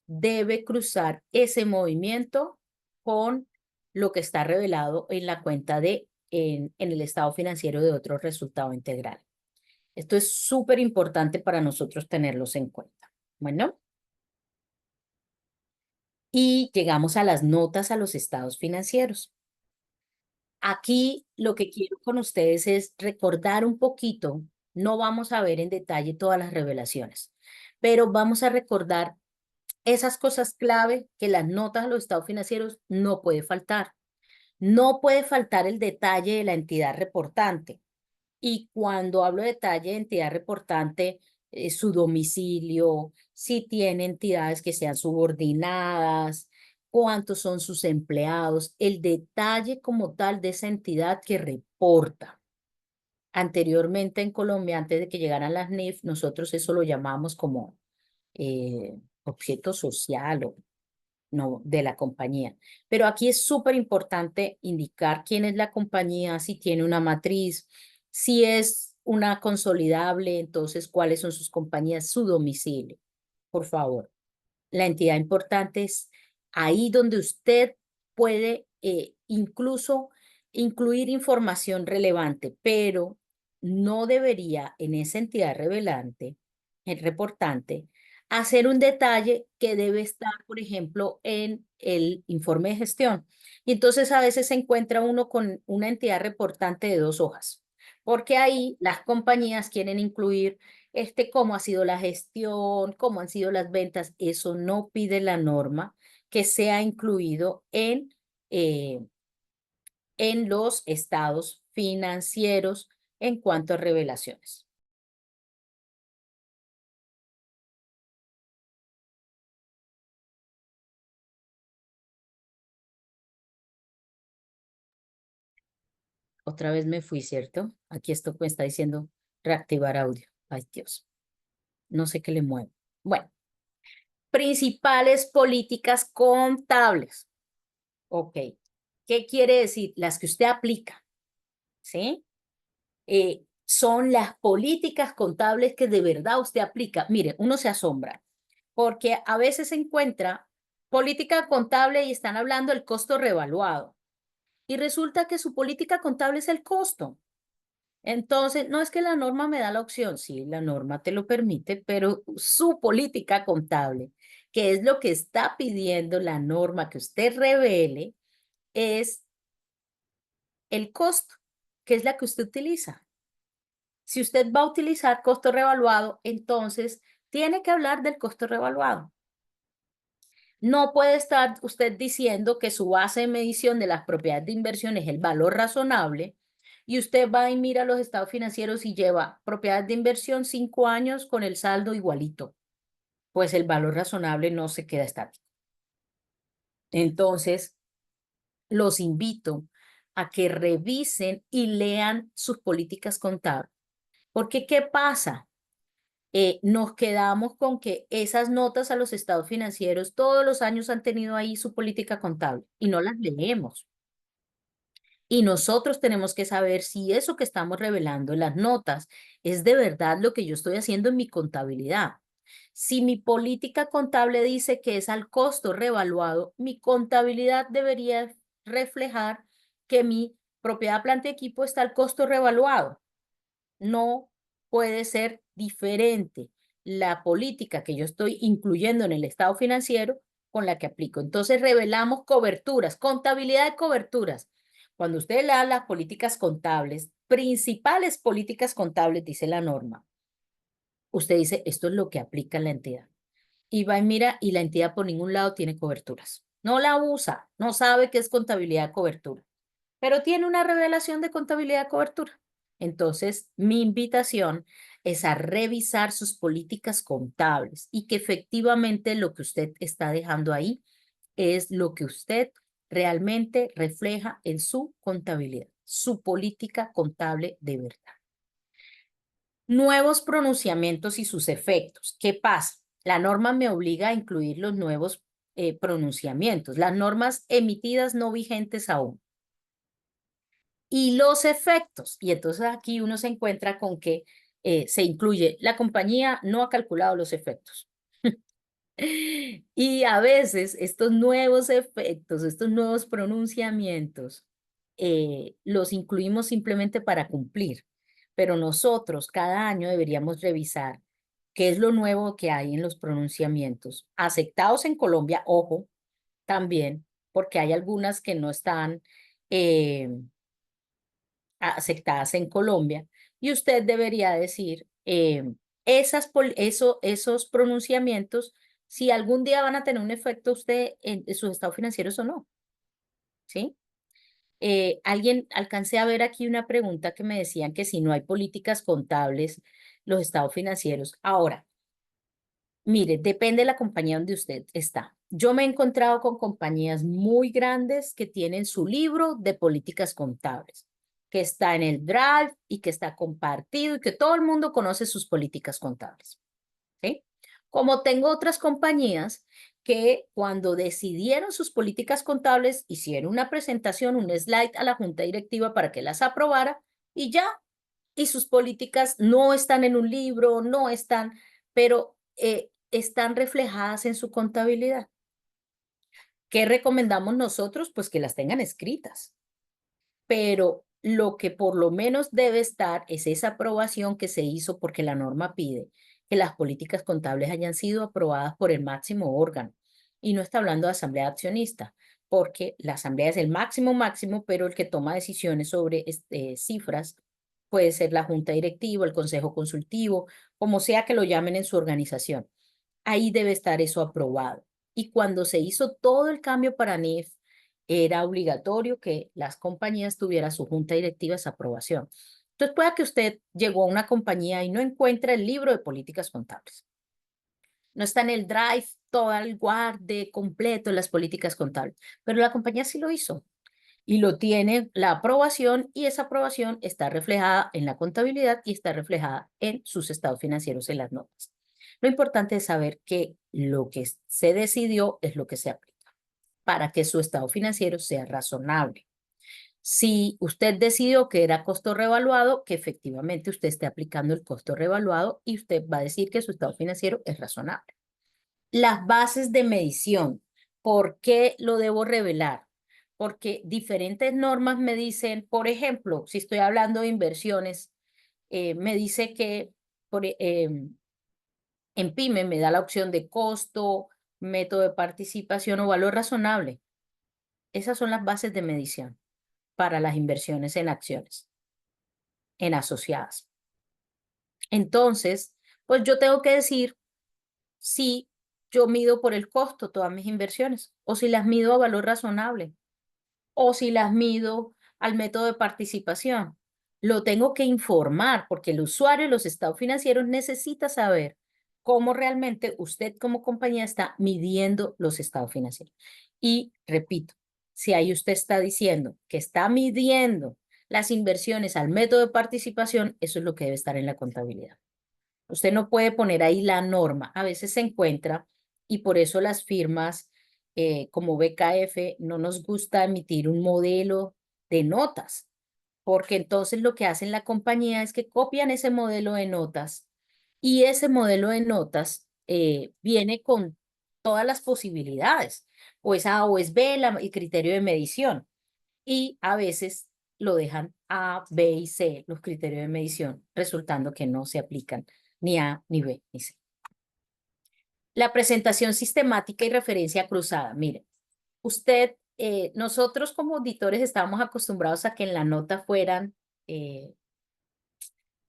Debe cruzar ese movimiento con lo que está revelado en la cuenta en el estado financiero de otro resultado integral. Esto es súper importante para nosotros tenerlos en cuenta. Bueno, y llegamos a las notas a los estados financieros. Aquí lo que quiero con ustedes es recordar un poquito, no vamos a ver en detalle todas las revelaciones, pero vamos a recordar esas cosas clave que las notas de los estados financieros no puede faltar. No puede faltar el detalle de la entidad reportante. Y cuando hablo de detalle de entidad reportante, su domicilio, si tiene entidades que sean subordinadas, cuántos son sus empleados, el detalle como tal de esa entidad que reporta. Anteriormente en Colombia, antes de que llegaran las NIF, nosotros eso lo llamamos como objeto social o no, de la compañía. Pero aquí es súper importante indicar quién es la compañía, si tiene una matriz, si es una consolidable, entonces cuáles son sus compañías, su domicilio, por favor. La entidad importante es ahí donde usted puede incluso incluir información relevante, pero no debería en esa entidad revelante, el reportante, hacer un detalle que debe estar, por ejemplo, en el informe de gestión. Y entonces a veces se encuentra uno con una entidad reportante de 2 hojas, porque ahí las compañías quieren incluir cómo ha sido la gestión, cómo han sido las ventas. Eso no pide la norma que sea incluido eh, en los estados financieros en cuanto a revelaciones. Otra vez me fui, ¿cierto? Aquí esto me está diciendo reactivar audio. Ay, Dios. No sé qué le muevo. Bueno, principales políticas contables. Ok. ¿Qué quiere decir? Las que usted aplica, ¿sí? Son las políticas contables que de verdad usted aplica. Mire, uno se asombra porque a veces se encuentra política contable y están hablando del costo revaluado y resulta que su política contable es el costo. Entonces, no es que la norma me da la opción, sí, la norma te lo permite, pero su política contable, que es lo que está pidiendo la norma que usted revele, es el costo, que es la que usted utiliza. Si usted va a utilizar costo revaluado, entonces tiene que hablar del costo revaluado. No puede estar usted diciendo que su base de medición de las propiedades de inversión es el valor razonable y usted va y mira los estados financieros y lleva propiedades de inversión 5 años con el saldo igualito. Pues el valor razonable no se queda estático. Entonces, los invito a que revisen y lean sus políticas contables. Porque, ¿qué pasa? Nos quedamos con que esas notas a los estados financieros todos los años han tenido ahí su política contable y no las leemos. Y nosotros tenemos que saber si eso que estamos revelando en las notas es de verdad lo que yo estoy haciendo en mi contabilidad. Si mi política contable dice que es al costo revaluado, mi contabilidad debería reflejar que mi propiedad, planta y equipo está al costo revaluado. No puede ser diferente la política que yo estoy incluyendo en el estado financiero con la que aplico. Entonces revelamos coberturas, contabilidad de coberturas. Cuando usted lea las políticas contables, principales políticas contables, dice la norma, usted dice, esto es lo que aplica en la entidad. Y va y mira, y la entidad por ningún lado tiene coberturas. No la usa, no sabe qué es contabilidad de cobertura, pero tiene una revelación de contabilidad de cobertura. Entonces, mi invitación es a revisar sus políticas contables y que efectivamente lo que usted está dejando ahí es lo que usted realmente refleja en su contabilidad, su política contable de verdad. Nuevos pronunciamientos y sus efectos. ¿Qué pasa? La norma me obliga a incluir los nuevos pronunciamientos, las normas emitidas no vigentes aún. Y los efectos. Y entonces aquí uno se encuentra con que se incluye, la compañía no ha calculado los efectos. Y a veces estos nuevos efectos, estos nuevos pronunciamientos, los incluimos simplemente para cumplir. Pero nosotros cada año deberíamos revisar qué es lo nuevo que hay en los pronunciamientos, aceptados en Colombia, ojo, también, porque hay algunas que no están aceptadas en Colombia, y usted debería decir esos pronunciamientos, si algún día van a tener un efecto usted en sus estados financieros o no, ¿sí? Alcancé a ver aquí una pregunta que me decían que si no hay políticas contables, los estados financieros. Ahora, mire, depende de la compañía donde usted está. Yo me he encontrado con compañías muy grandes que tienen su libro de políticas contables, que está en el Drive y que está compartido y que todo el mundo conoce sus políticas contables, ¿sí? Como tengo otras compañías que cuando decidieron sus políticas contables hicieron una presentación, un slide a la junta directiva para que las aprobara y ya, y sus políticas no están en un libro, no están, pero están reflejadas en su contabilidad. ¿Qué recomendamos nosotros? Pues que las tengan escritas. Pero lo que por lo menos debe estar es esa aprobación que se hizo porque la norma pide que las políticas contables hayan sido aprobadas por el máximo órgano. Y no está hablando de asamblea accionista, porque la asamblea es el máximo, pero el que toma decisiones sobre cifras puede ser la junta directiva, el consejo consultivo, como sea que lo llamen en su organización. Ahí debe estar eso aprobado. Y cuando se hizo todo el cambio para NIF, era obligatorio que las compañías tuvieran su junta directiva esa aprobación. Entonces, pueda que usted llegó a una compañía y no encuentra el libro de políticas contables. No está en el Drive todo el guarde completo de las políticas contables, pero la compañía sí lo hizo y lo tiene la aprobación y esa aprobación está reflejada en la contabilidad y está reflejada en sus estados financieros en las notas. Lo importante es saber que lo que se decidió es lo que se aplica para que su estado financiero sea razonable. Si usted decidió que era costo revaluado, que efectivamente usted esté aplicando el costo revaluado y usted va a decir que su estado financiero es razonable. Las bases de medición. ¿Por qué lo debo revelar? Porque diferentes normas me dicen, por ejemplo, si estoy hablando de inversiones, me dice que en PYME me da la opción de costo, método de participación o valor razonable. Esas son las bases de medición para las inversiones en acciones, en asociadas. Entonces, pues yo tengo que decir si yo mido por el costo todas mis inversiones, o si las mido a valor razonable, o si las mido al método de participación. Lo tengo que informar porque el usuario de los estados financieros necesita saber cómo realmente usted como compañía está midiendo los estados financieros. Y repito, si ahí usted está diciendo que está midiendo las inversiones al método de participación, eso es lo que debe estar en la contabilidad. Usted no puede poner ahí la norma. A veces se encuentra y por eso las firmas como BKF no nos gusta emitir un modelo de notas, porque entonces lo que hacen la compañía es que copian ese modelo de notas y ese modelo de notas viene con todas las posibilidades, o es A o es B el criterio de medición, y a veces lo dejan A, B y C, los criterios de medición, resultando que no se aplican ni A, ni B, ni C. La presentación sistemática y referencia cruzada. Mire, usted, nosotros como auditores estábamos acostumbrados a que en la nota fueran, si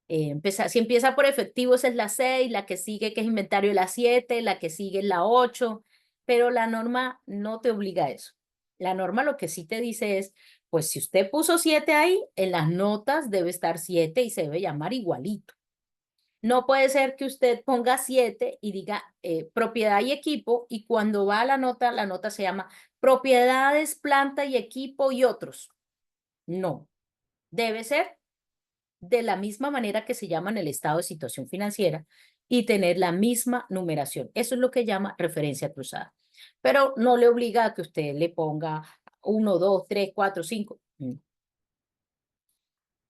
empieza por efectivos es la 6, la que sigue que es inventario es la 7, la que sigue es la 8, pero la norma no te obliga a eso. La norma lo que sí te dice es, pues si usted puso 7 ahí, en las notas debe estar 7 y se debe llamar igualito. No puede ser que usted ponga 7 y diga propiedad y equipo, y cuando va a la nota se llama propiedades, planta y equipo y otros. No, debe ser de la misma manera que se llama en el estado de situación financiera y tener la misma numeración. Eso es lo que llama referencia cruzada. Pero no le obliga a que usted le ponga 1, 2, 3, 4, 5.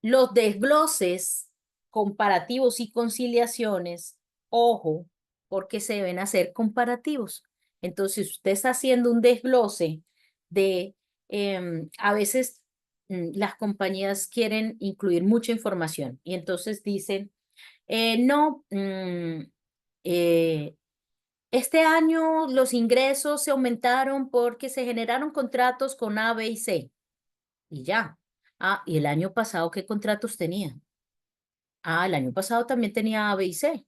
Los desgloses comparativos y conciliaciones, ojo, porque se deben hacer comparativos. Entonces, usted está haciendo un desglose de, a veces las compañías quieren incluir mucha información y entonces dicen, no, este año los ingresos se aumentaron porque se generaron contratos con A, B y C. Y ya. Ah, ¿y el año pasado qué contratos tenía? Ah, el año pasado también tenía A, B y C.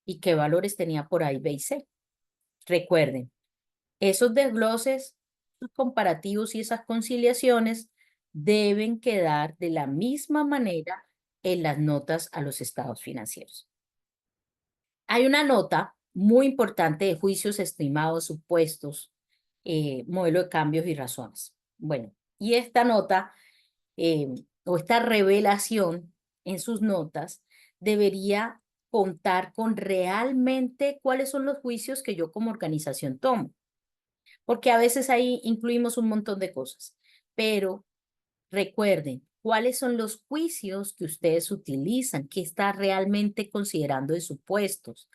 ¿Y qué valores tenía por ahí B y C? Recuerden, esos desgloses, esos comparativos y esas conciliaciones deben quedar de la misma manera en las notas a los estados financieros. Hay una nota muy importante de juicios estimados, supuestos, modelo de cambios y razones. Bueno, y esta nota o esta revelación en sus notas debería contar con realmente cuáles son los juicios que yo como organización tomo. Porque a veces ahí incluimos un montón de cosas. Pero recuerden, ¿cuáles son los juicios que ustedes utilizan? ¿Qué está realmente considerando de supuestos?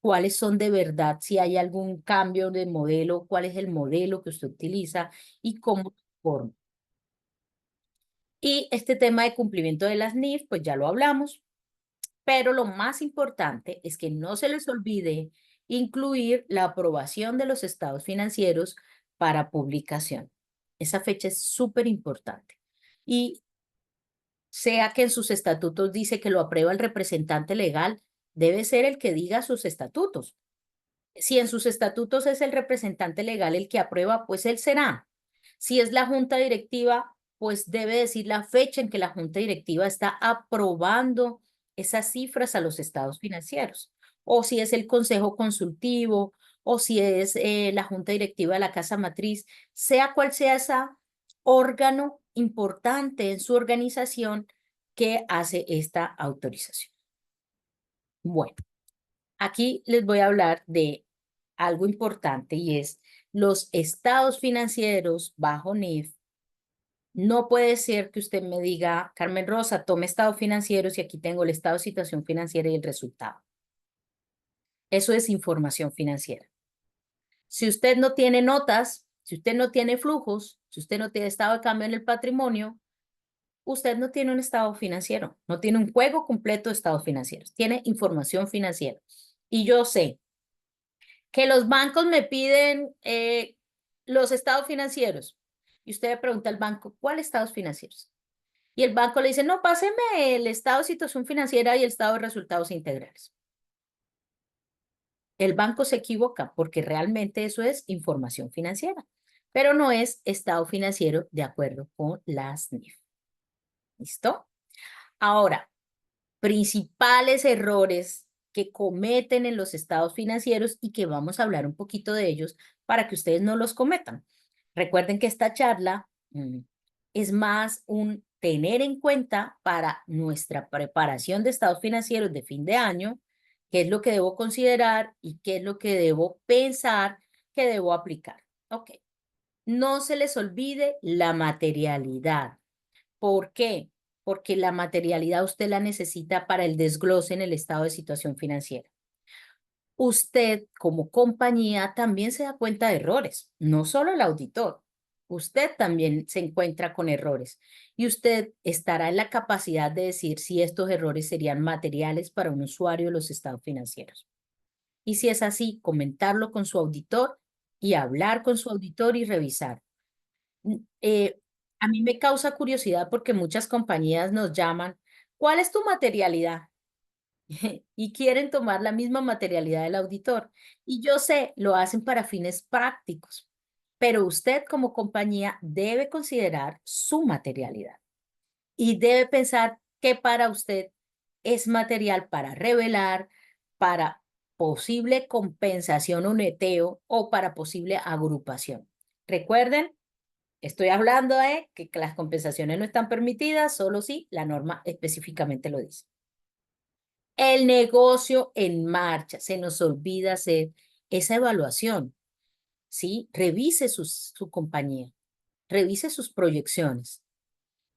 ¿Cuáles son de verdad? Si hay algún cambio de modelo, ¿cuál es el modelo que usted utiliza y cómo se forma? Y este tema de cumplimiento de las NIF, pues ya lo hablamos, pero lo más importante es que no se les olvide incluir la aprobación de los estados financieros para publicación. Esa fecha es súper importante. Y sea que en sus estatutos dice que lo aprueba el representante legal, debe ser el que diga sus estatutos. Si en sus estatutos es el representante legal el que aprueba, pues él será. Si es la junta directiva, pues debe decir la fecha en que la junta directiva está aprobando esas cifras a los estados financieros. O si es el consejo consultivo, o si es la junta directiva de la casa matriz, sea cual sea ese órgano importante en su organización que hace esta autorización. Bueno, aquí les voy a hablar de algo importante y es los estados financieros bajo NIF. No puede ser que usted me diga, Carmen Rosa, tome estados financieros y aquí tengo el estado de situación financiera y el resultado. Eso es información financiera. Si usted no tiene notas, si usted no tiene flujos, si usted no tiene estado de cambio en el patrimonio, usted no tiene un estado financiero, no tiene un juego completo de estados financieros, tiene información financiera. Y yo sé que los bancos me piden los estados financieros. Y usted le pregunta al banco, ¿cuáles estados financieros? Y el banco le dice, no, páseme el estado de situación financiera y el estado de resultados integrales. El banco se equivoca porque realmente eso es información financiera, pero no es estado financiero de acuerdo con las NIF. ¿Listo? Ahora, principales errores que cometen en los estados financieros y que vamos a hablar un poquito de ellos para que ustedes no los cometan. Recuerden que esta charla es más un tener en cuenta para nuestra preparación de estados financieros de fin de año, qué es lo que debo considerar y qué es lo que debo pensar que debo aplicar. Ok. No se les olvide la materialidad. ¿Por qué? Porque la materialidad usted la necesita para el desglose en el estado de situación financiera. Usted como compañía también se da cuenta de errores, no solo el auditor. Usted también se encuentra con errores y usted estará en la capacidad de decir si estos errores serían materiales para un usuario de los estados financieros. Y si es así, comentarlo con su auditor y hablar con su auditor y revisar. A mí me causa curiosidad porque muchas compañías nos llaman, ¿cuál es tu materialidad? Y quieren tomar la misma materialidad del auditor. Y yo sé, lo hacen para fines prácticos, pero usted como compañía debe considerar su materialidad y debe pensar que para usted es material para revelar, para posible compensación o neteo o para posible agrupación. Recuerden, estoy hablando de que las compensaciones no están permitidas, solo si la norma específicamente lo dice. El negocio en marcha. Se nos olvida hacer esa evaluación, ¿sí? Revise su compañía, revise sus proyecciones,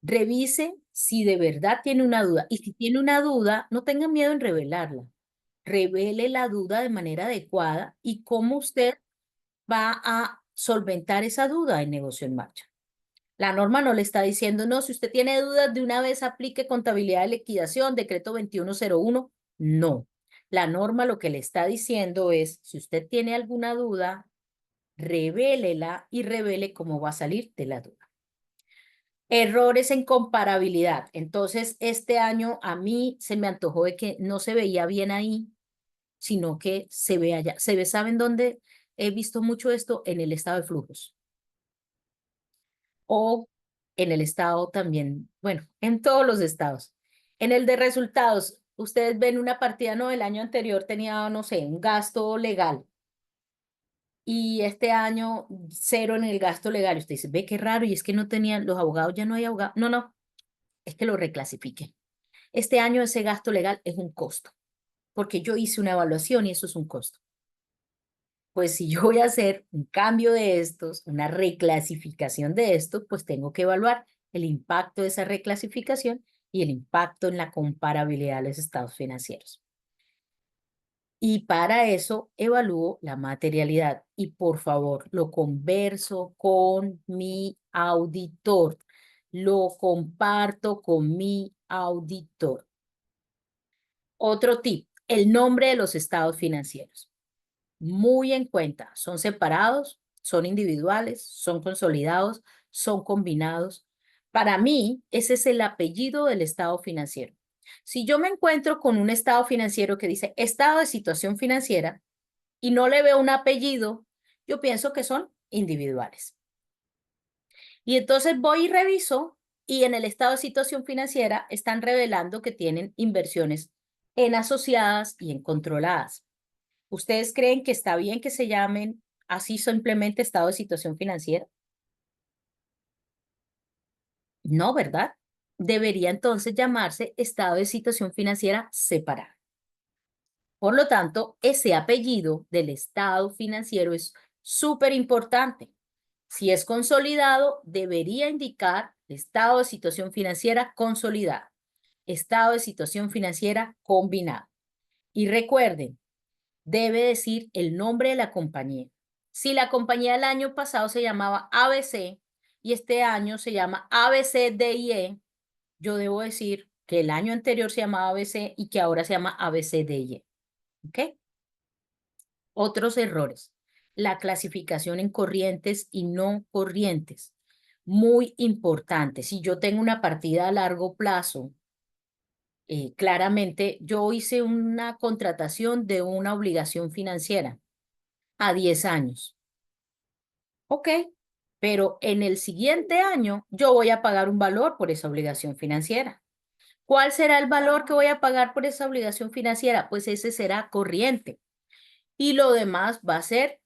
revise si de verdad tiene una duda. Y si tiene una duda, no tenga miedo en revelarla. Revele la duda de manera adecuada y cómo usted va a solventar esa duda en negocio en marcha. La norma no le está diciendo, no, si usted tiene dudas, de una vez aplique contabilidad de liquidación, decreto 2101. No. La norma lo que le está diciendo es, si usted tiene alguna duda, revélela y revele cómo va a salir de la duda. Errores en comparabilidad. Entonces, este año a mí se me antojó de que no se veía bien ahí, sino que se ve allá. Se ve, ¿saben dónde he visto mucho esto? En el estado de flujos. O en el estado también, bueno, en todos los estados. En el de resultados, ustedes ven una partida, no, el año anterior tenía, no sé, un gasto legal y este año cero en el gasto legal. Usted dice, ve qué raro, y es que no tenían, los abogados ya no hay abogados. No, no, es que lo reclasifique. Este año ese gasto legal es un costo, porque yo hice una evaluación y eso es un costo. Pues si yo voy a hacer un cambio de estos, una reclasificación de esto, pues tengo que evaluar el impacto de esa reclasificación y el impacto en la comparabilidad de los estados financieros. Y para eso evalúo la materialidad y por favor lo converso con mi auditor, lo comparto con mi auditor. Otro tip, el nombre de los estados financieros. Muy en cuenta, son separados, son individuales, son consolidados, son combinados. Para mí, ese es el apellido del estado financiero. Si yo me encuentro con un estado financiero que dice estado de situación financiera y no le veo un apellido, yo pienso que son individuales. Y entonces voy y reviso y en el estado de situación financiera están revelando que tienen inversiones en asociadas y en controladas. ¿Ustedes creen que está bien que se llamen así simplemente estado de situación financiera? No, ¿verdad? Debería entonces llamarse estado de situación financiera separada. Por lo tanto, ese apellido del estado financiero es súper importante. Si es consolidado, debería indicar estado de situación financiera consolidada, estado de situación financiera combinado. Y recuerden, debe decir el nombre de la compañía. Si la compañía del año pasado se llamaba ABC y este año se llama ABCDIE, yo debo decir que el año anterior se llamaba ABC y que ahora se llama ABCDIE. ¿Ok? Otros errores. La clasificación en corrientes y no corrientes. Muy importante. Si yo tengo una partida a largo plazo, claramente yo hice una contratación de una obligación financiera a 10 años. Ok, pero en el siguiente año yo voy a pagar un valor por esa obligación financiera. ¿Cuál será el valor que voy a pagar por esa obligación financiera? Pues ese será corriente y lo demás va a ser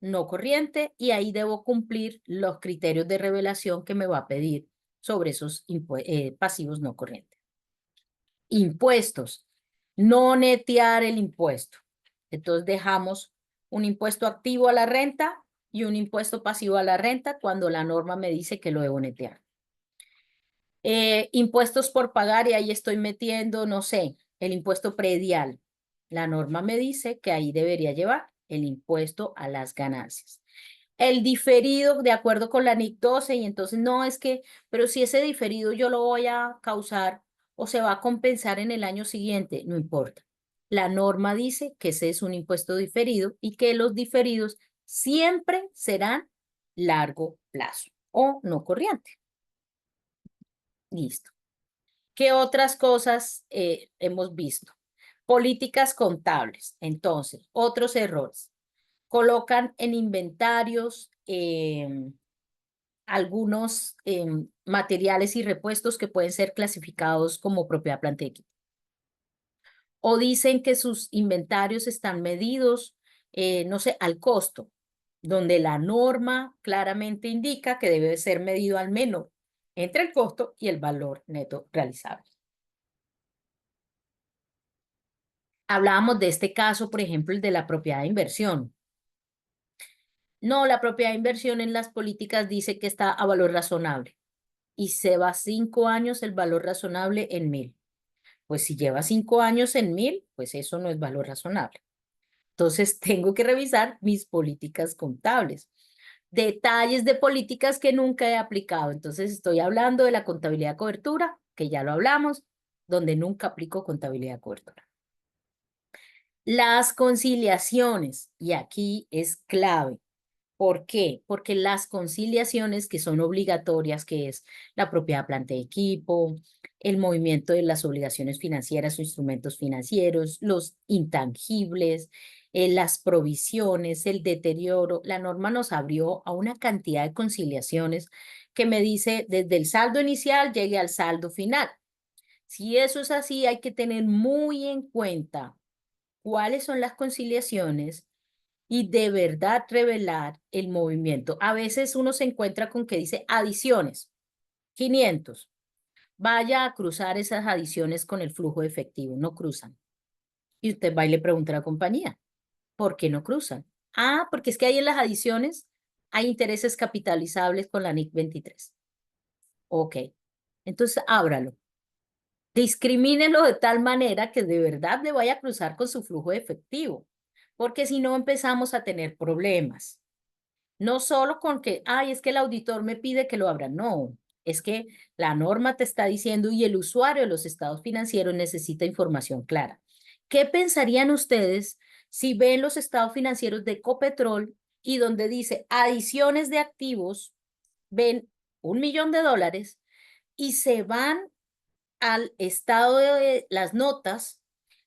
no corriente y ahí debo cumplir los criterios de revelación que me va a pedir sobre esos pasivos no corrientes. Impuestos. No netear el impuesto. Entonces dejamos un impuesto activo a la renta y un impuesto pasivo a la renta cuando la norma me dice que lo debo netear. Impuestos por pagar y ahí estoy metiendo, no sé, el impuesto predial. La norma me dice que ahí debería llevar el impuesto a las ganancias. El diferido, de acuerdo con la NIC 12, y entonces no es que, pero si ese diferido yo lo voy a causar o se va a compensar en el año siguiente, no importa. La norma dice que ese es un impuesto diferido y que los diferidos siempre serán largo plazo o no corriente. Listo. ¿Qué otras cosas hemos visto? Políticas contables. Entonces, otros errores. Colocan en inventarios algunos materiales y repuestos que pueden ser clasificados como propiedad, planta y equipo. O dicen que sus inventarios están medidos, no sé, al costo, donde la norma claramente indica que debe ser medido al menos entre el costo y el valor neto realizable. Hablábamos de este caso, por ejemplo, el de la propiedad de inversión. No, la propiedad de inversión en las políticas dice que está a valor razonable y se va 5 años el valor razonable en 1000. Pues si lleva 5 años en 1000, pues eso no es valor razonable. Entonces tengo que revisar mis políticas contables. Detalles de políticas que nunca he aplicado. Entonces estoy hablando de la contabilidad de cobertura, que ya lo hablamos, donde nunca aplico contabilidad de cobertura. Las conciliaciones, y aquí es clave. ¿Por qué? Porque las conciliaciones que son obligatorias, que es la propiedad, planta y equipo, el movimiento de las obligaciones financieras o instrumentos financieros, los intangibles, las provisiones, el deterioro, la norma nos abrió a una cantidad de conciliaciones que me dice desde el saldo inicial llegue al saldo final. Si eso es así, hay que tener muy en cuenta cuáles son las conciliaciones y de verdad revelar el movimiento. A veces uno se encuentra con que dice adiciones, 500. Vaya a cruzar esas adiciones con el flujo de efectivo, no cruzan. Y usted va y le pregunta a la compañía, ¿por qué no cruzan? Ah, porque es que ahí en las adiciones hay intereses capitalizables con la NIC 23. Ok, entonces ábralo. Discrimínelo de tal manera que de verdad le vaya a cruzar con su flujo de efectivo, porque si no empezamos a tener problemas. No solo con que, ay, es que el auditor me pide que lo abra. No, es que la norma te está diciendo y el usuario de los estados financieros necesita información clara. ¿Qué pensarían ustedes si ven los estados financieros de Ecopetrol y donde dice adiciones de activos, ven $1.000.000 y se van al estado de las notas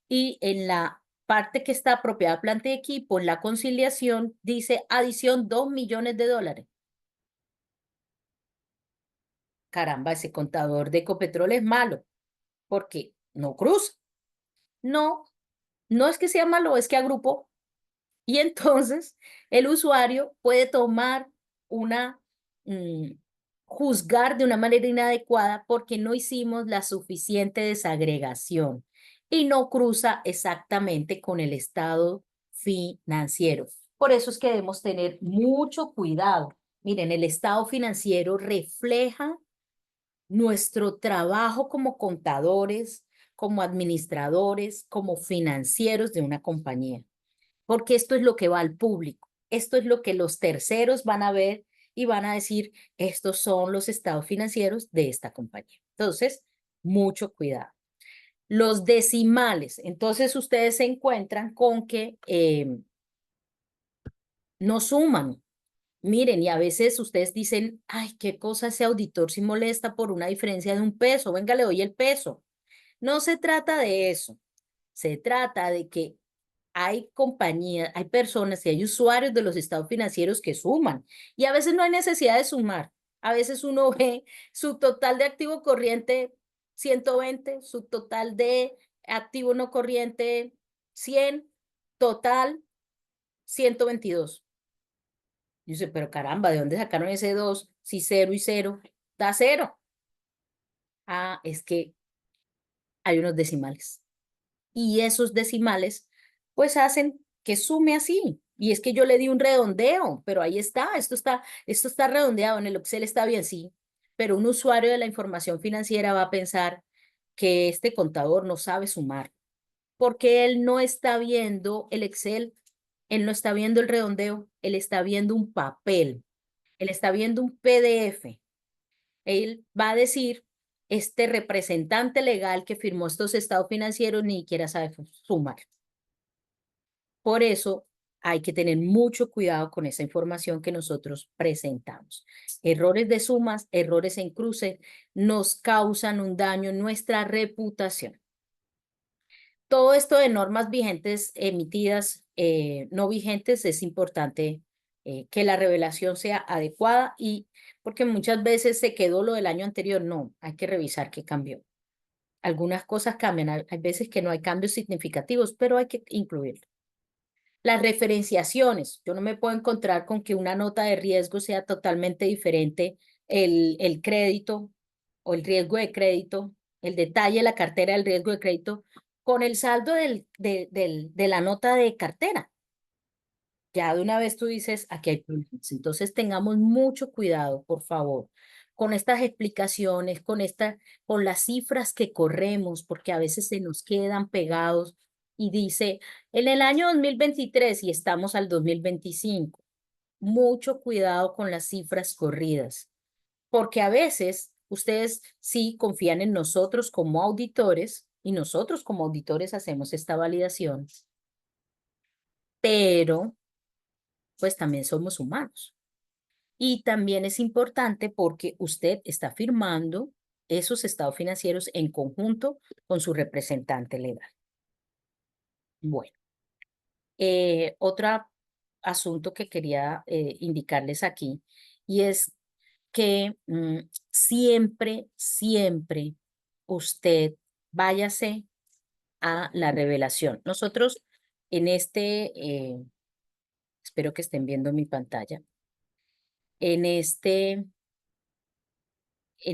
y en la parte que está propiedad, planta y equipo, en la conciliación, dice adición $2.000.000? Caramba, ese contador de Ecopetrol es malo, porque no cruza. No, no es que sea malo, es que agrupó. Y entonces el usuario puede tomar una, juzgar de una manera inadecuada porque no hicimos la suficiente desagregación y no cruza exactamente con el estado financiero. Por eso es que debemos tener mucho cuidado. Miren, el estado financiero refleja nuestro trabajo como contadores, como administradores, como financieros de una compañía, porque esto es lo que va al público, esto es lo que los terceros van a ver y van a decir, estos son los estados financieros de esta compañía. Entonces, mucho cuidado. Los decimales, entonces ustedes se encuentran con que no suman. Miren, y a veces ustedes dicen, ay, qué cosa ese auditor si molesta por una diferencia de 1 peso, venga, le doy el peso. No se trata de eso. Se trata de que hay compañías, hay personas y hay usuarios de los estados financieros que suman. Y a veces no hay necesidad de sumar. A veces uno ve su total de activo corriente 120, su total de activo no corriente 100, total 122. Y dice, pero caramba, ¿de dónde sacaron ese 2? Si 0 y 0 da 0. Ah, es que hay unos decimales. Y esos decimales pues hacen que sume así. Y es que yo le di un redondeo, pero ahí está, esto está redondeado, en el Excel está bien, sí, pero un usuario de la información financiera va a pensar que este contador no sabe sumar, porque él no está viendo el Excel, él no está viendo el redondeo, él está viendo un papel, él está viendo un PDF. Él va a decir, este representante legal que firmó estos estados financieros ni siquiera sabe sumar. Por eso hay que tener mucho cuidado con esa información que nosotros presentamos. Errores de sumas, errores en cruce, nos causan un daño en nuestra reputación. Todo esto de normas vigentes emitidas, no vigentes, es importante que la revelación sea adecuada y porque muchas veces se quedó lo del año anterior. No, hay que revisar qué cambió. Algunas cosas cambian, hay veces que no hay cambios significativos, pero hay que incluirlo. Las referenciaciones. Yo no me puedo encontrar con que una nota de riesgo sea totalmente diferente el crédito o el riesgo de crédito, el detalle de la cartera del riesgo de crédito con el saldo de la nota de cartera. Ya de una vez tú dices, aquí hay problemas. Entonces tengamos mucho cuidado, por favor, con estas explicaciones, con las cifras que corremos, porque a veces se nos quedan pegados y dice, en el año 2023 y estamos al 2025, mucho cuidado con las cifras corridas, porque a veces ustedes sí confían en nosotros como auditores y nosotros como auditores hacemos esta validación, pero pues también somos humanos. Y también es importante porque usted está firmando esos estados financieros en conjunto con su representante legal. Bueno, otro asunto que quería indicarles aquí y es que siempre, siempre usted váyase a la revelación. Nosotros en espero que estén viendo mi pantalla, en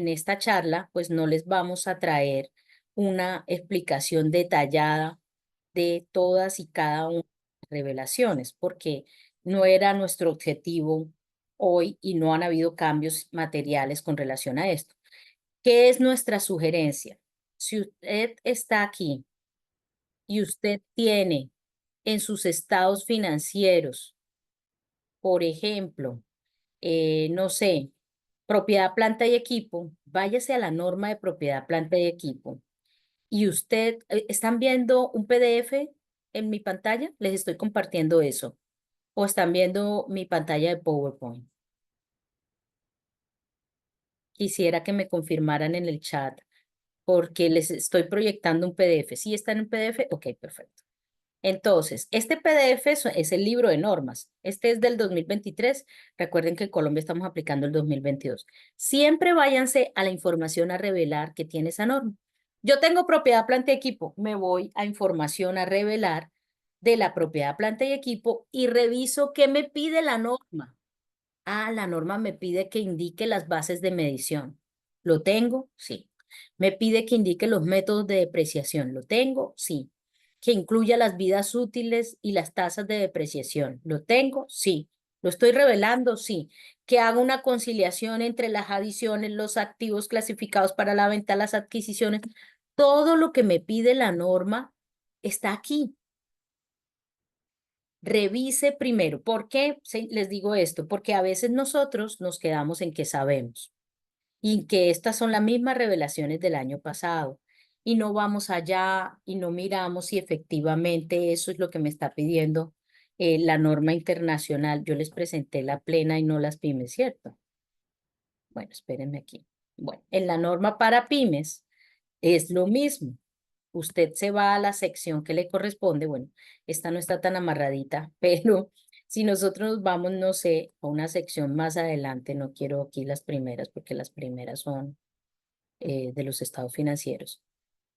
esta charla, pues no les vamos a traer una explicación detallada de todas y cada una de las revelaciones, porque no era nuestro objetivo hoy y no han habido cambios materiales con relación a esto. ¿Qué es nuestra sugerencia? Si usted está aquí y usted tiene en sus estados financieros, por ejemplo, no sé, propiedad, planta y equipo, váyase a la norma de propiedad, planta y equipo. Y usted, ¿están viendo un PDF en mi pantalla? Les estoy compartiendo eso. ¿O están viendo mi pantalla de PowerPoint? Quisiera que me confirmaran en el chat porque les estoy proyectando un PDF. ¿Sí está en un PDF? Ok, perfecto. Entonces, este PDF es el libro de normas. Este es del 2023. Recuerden que en Colombia estamos aplicando el 2022. Siempre váyanse a la información a revelar que tiene esa norma. Yo tengo propiedad, planta y equipo. Me voy a información a revelar de la propiedad, planta y equipo y reviso qué me pide la norma. Ah, la norma me pide que indique las bases de medición. ¿Lo tengo? Sí. Me pide que indique los métodos de depreciación. ¿Lo tengo? Sí. Que incluya las vidas útiles y las tasas de depreciación. ¿Lo tengo? Sí. ¿Lo estoy revelando? Sí. Que haga una conciliación entre las adiciones, los activos clasificados para la venta, las adquisiciones. Todo lo que me pide la norma está aquí. Revise primero. ¿Por qué les digo esto? Porque a veces nosotros nos quedamos en que sabemos y que estas son las mismas revelaciones del año pasado y no vamos allá y no miramos si efectivamente eso es lo que me está pidiendo la norma internacional. Yo les presenté la plena y no las pymes, ¿cierto? Bueno, espérenme aquí. Bueno, en la norma para pymes es lo mismo. usted se va a la sección que le corresponde. Bueno, esta no está tan amarradita, pero si nosotros nos vamos, no sé, a una sección más adelante, no quiero aquí las primeras, porque las primeras son de los estados financieros.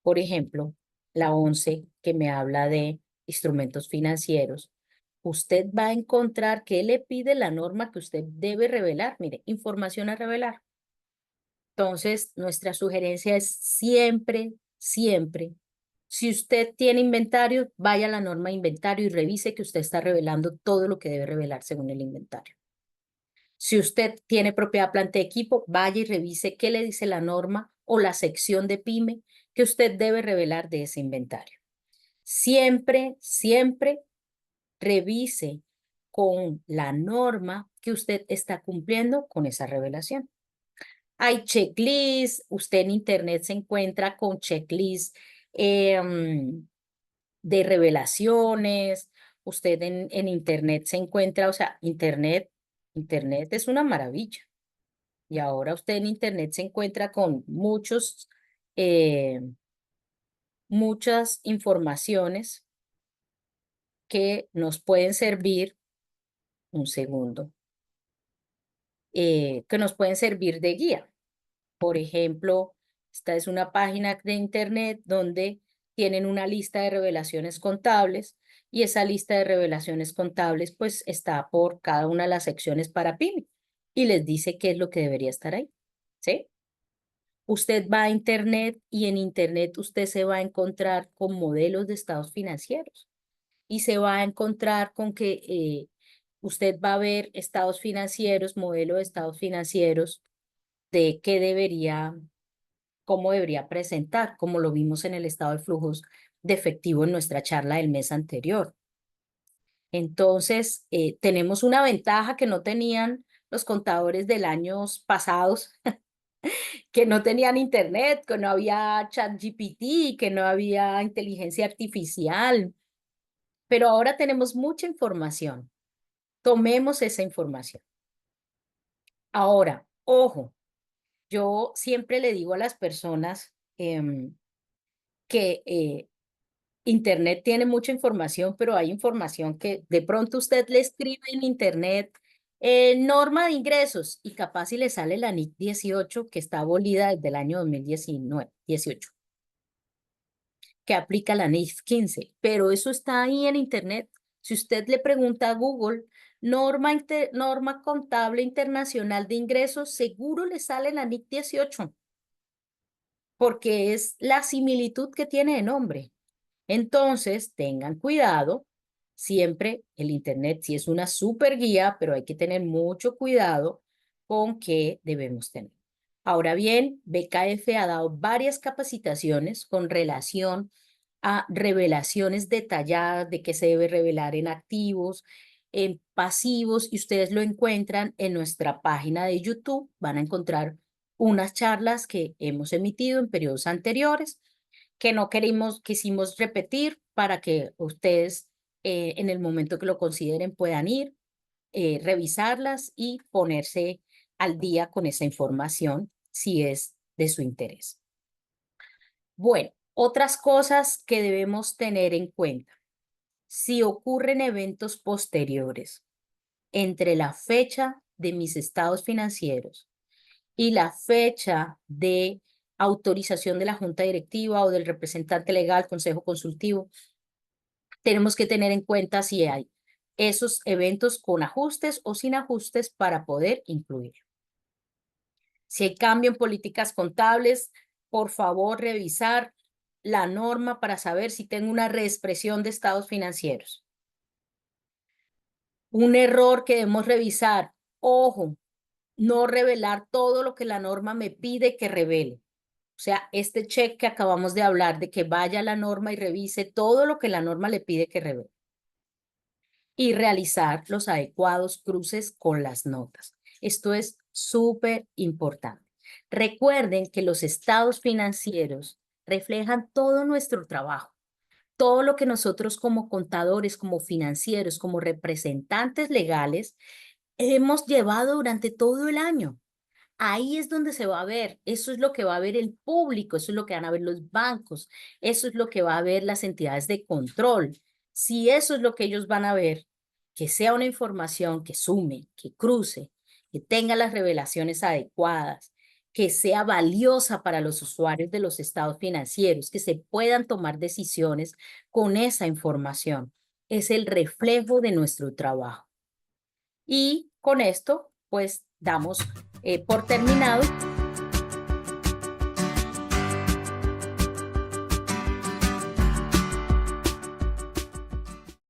Por ejemplo, la 11 que me habla de instrumentos financieros. Usted va a encontrar que le pide la norma que usted debe revelar. Mire, información a revelar. Entonces, nuestra sugerencia es siempre, siempre, si usted tiene inventario, vaya a la norma de inventario y revise que usted está revelando todo lo que debe revelar según el inventario. Si usted tiene propiedad, planta y equipo, vaya y revise qué le dice la norma o la sección de PYME que usted debe revelar de ese inventario. Siempre, siempre revise con la norma que usted está cumpliendo con esa revelación. Hay checklists, usted en internet se encuentra con checklists de revelaciones, usted en internet se encuentra, o sea, internet es una maravilla. Y ahora usted en internet se encuentra con muchas informaciones que nos pueden servir, un segundo, que nos pueden servir de guía. Por ejemplo, esta es una página de internet donde tienen una lista de revelaciones contables y esa lista de revelaciones contables pues está por cada una de las secciones para PYME y les dice qué es lo que debería estar ahí, ¿sí? Usted va a internet y en internet usted se va a encontrar con modelos de estados financieros y se va a encontrar con que usted va a ver estados financieros, modelo de estados financieros de qué debería, cómo debería presentar, como lo vimos en el estado de flujos de efectivo en nuestra charla del mes anterior. Entonces, tenemos una ventaja que no tenían los contadores del años pasados, que no tenían internet, que no había ChatGPT, que no había inteligencia artificial, pero ahora tenemos mucha información. Tomemos esa información. Ahora, ojo, yo siempre le digo a las personas que internet tiene mucha información, pero hay información que de pronto usted le escribe en internet norma de ingresos y capaz si le sale la NIC 18 que está abolida desde el año 2018, que aplica la NIC 15, pero eso está ahí en internet. Si usted le pregunta a Google, norma contable internacional de ingresos, seguro le sale la NIC 18, porque es la similitud que tiene de nombre. Entonces, tengan cuidado. Siempre el internet sí es una super guía, pero hay que tener mucho cuidado con qué debemos tener. Ahora bien, BKF ha dado varias capacitaciones con relación a revelaciones detalladas de qué se debe revelar en activos, en pasivos, y ustedes lo encuentran en nuestra página de YouTube. Van a encontrar unas charlas que hemos emitido en periodos anteriores que no quisimos repetir para que ustedes en el momento que lo consideren puedan ir, revisarlas y ponerse al día con esa información si es de su interés. Bueno, otras cosas que debemos tener en cuenta. Si ocurren eventos posteriores entre la fecha de mis estados financieros y la fecha de autorización de la junta directiva o del representante legal, consejo consultivo, tenemos que tener en cuenta si hay esos eventos con ajustes o sin ajustes para poder incluir. Si hay cambio en políticas contables, por favor revisar la norma para saber si tengo una reexpresión de estados financieros. Un error que debemos revisar, ojo, no revelar todo lo que la norma me pide que revele. O sea, este check que acabamos de hablar de que vaya a la norma y revise todo lo que la norma le pide que revele. Y realizar los adecuados cruces con las notas. Esto es súper importante. Recuerden que los estados financieros reflejan todo nuestro trabajo, todo lo que nosotros como contadores, como financieros, como representantes legales, hemos llevado durante todo el año. ahí es donde se va a ver, eso es lo que va a ver el público, eso es lo que van a ver los bancos, eso es lo que va a ver las entidades de control. Si eso es lo que ellos van a ver, que sea una información que sume, que cruce, que tenga las revelaciones adecuadas, que sea valiosa para los usuarios de los estados financieros, que se puedan tomar decisiones con esa información. Es el reflejo de nuestro trabajo. Y con esto, pues, damos por terminado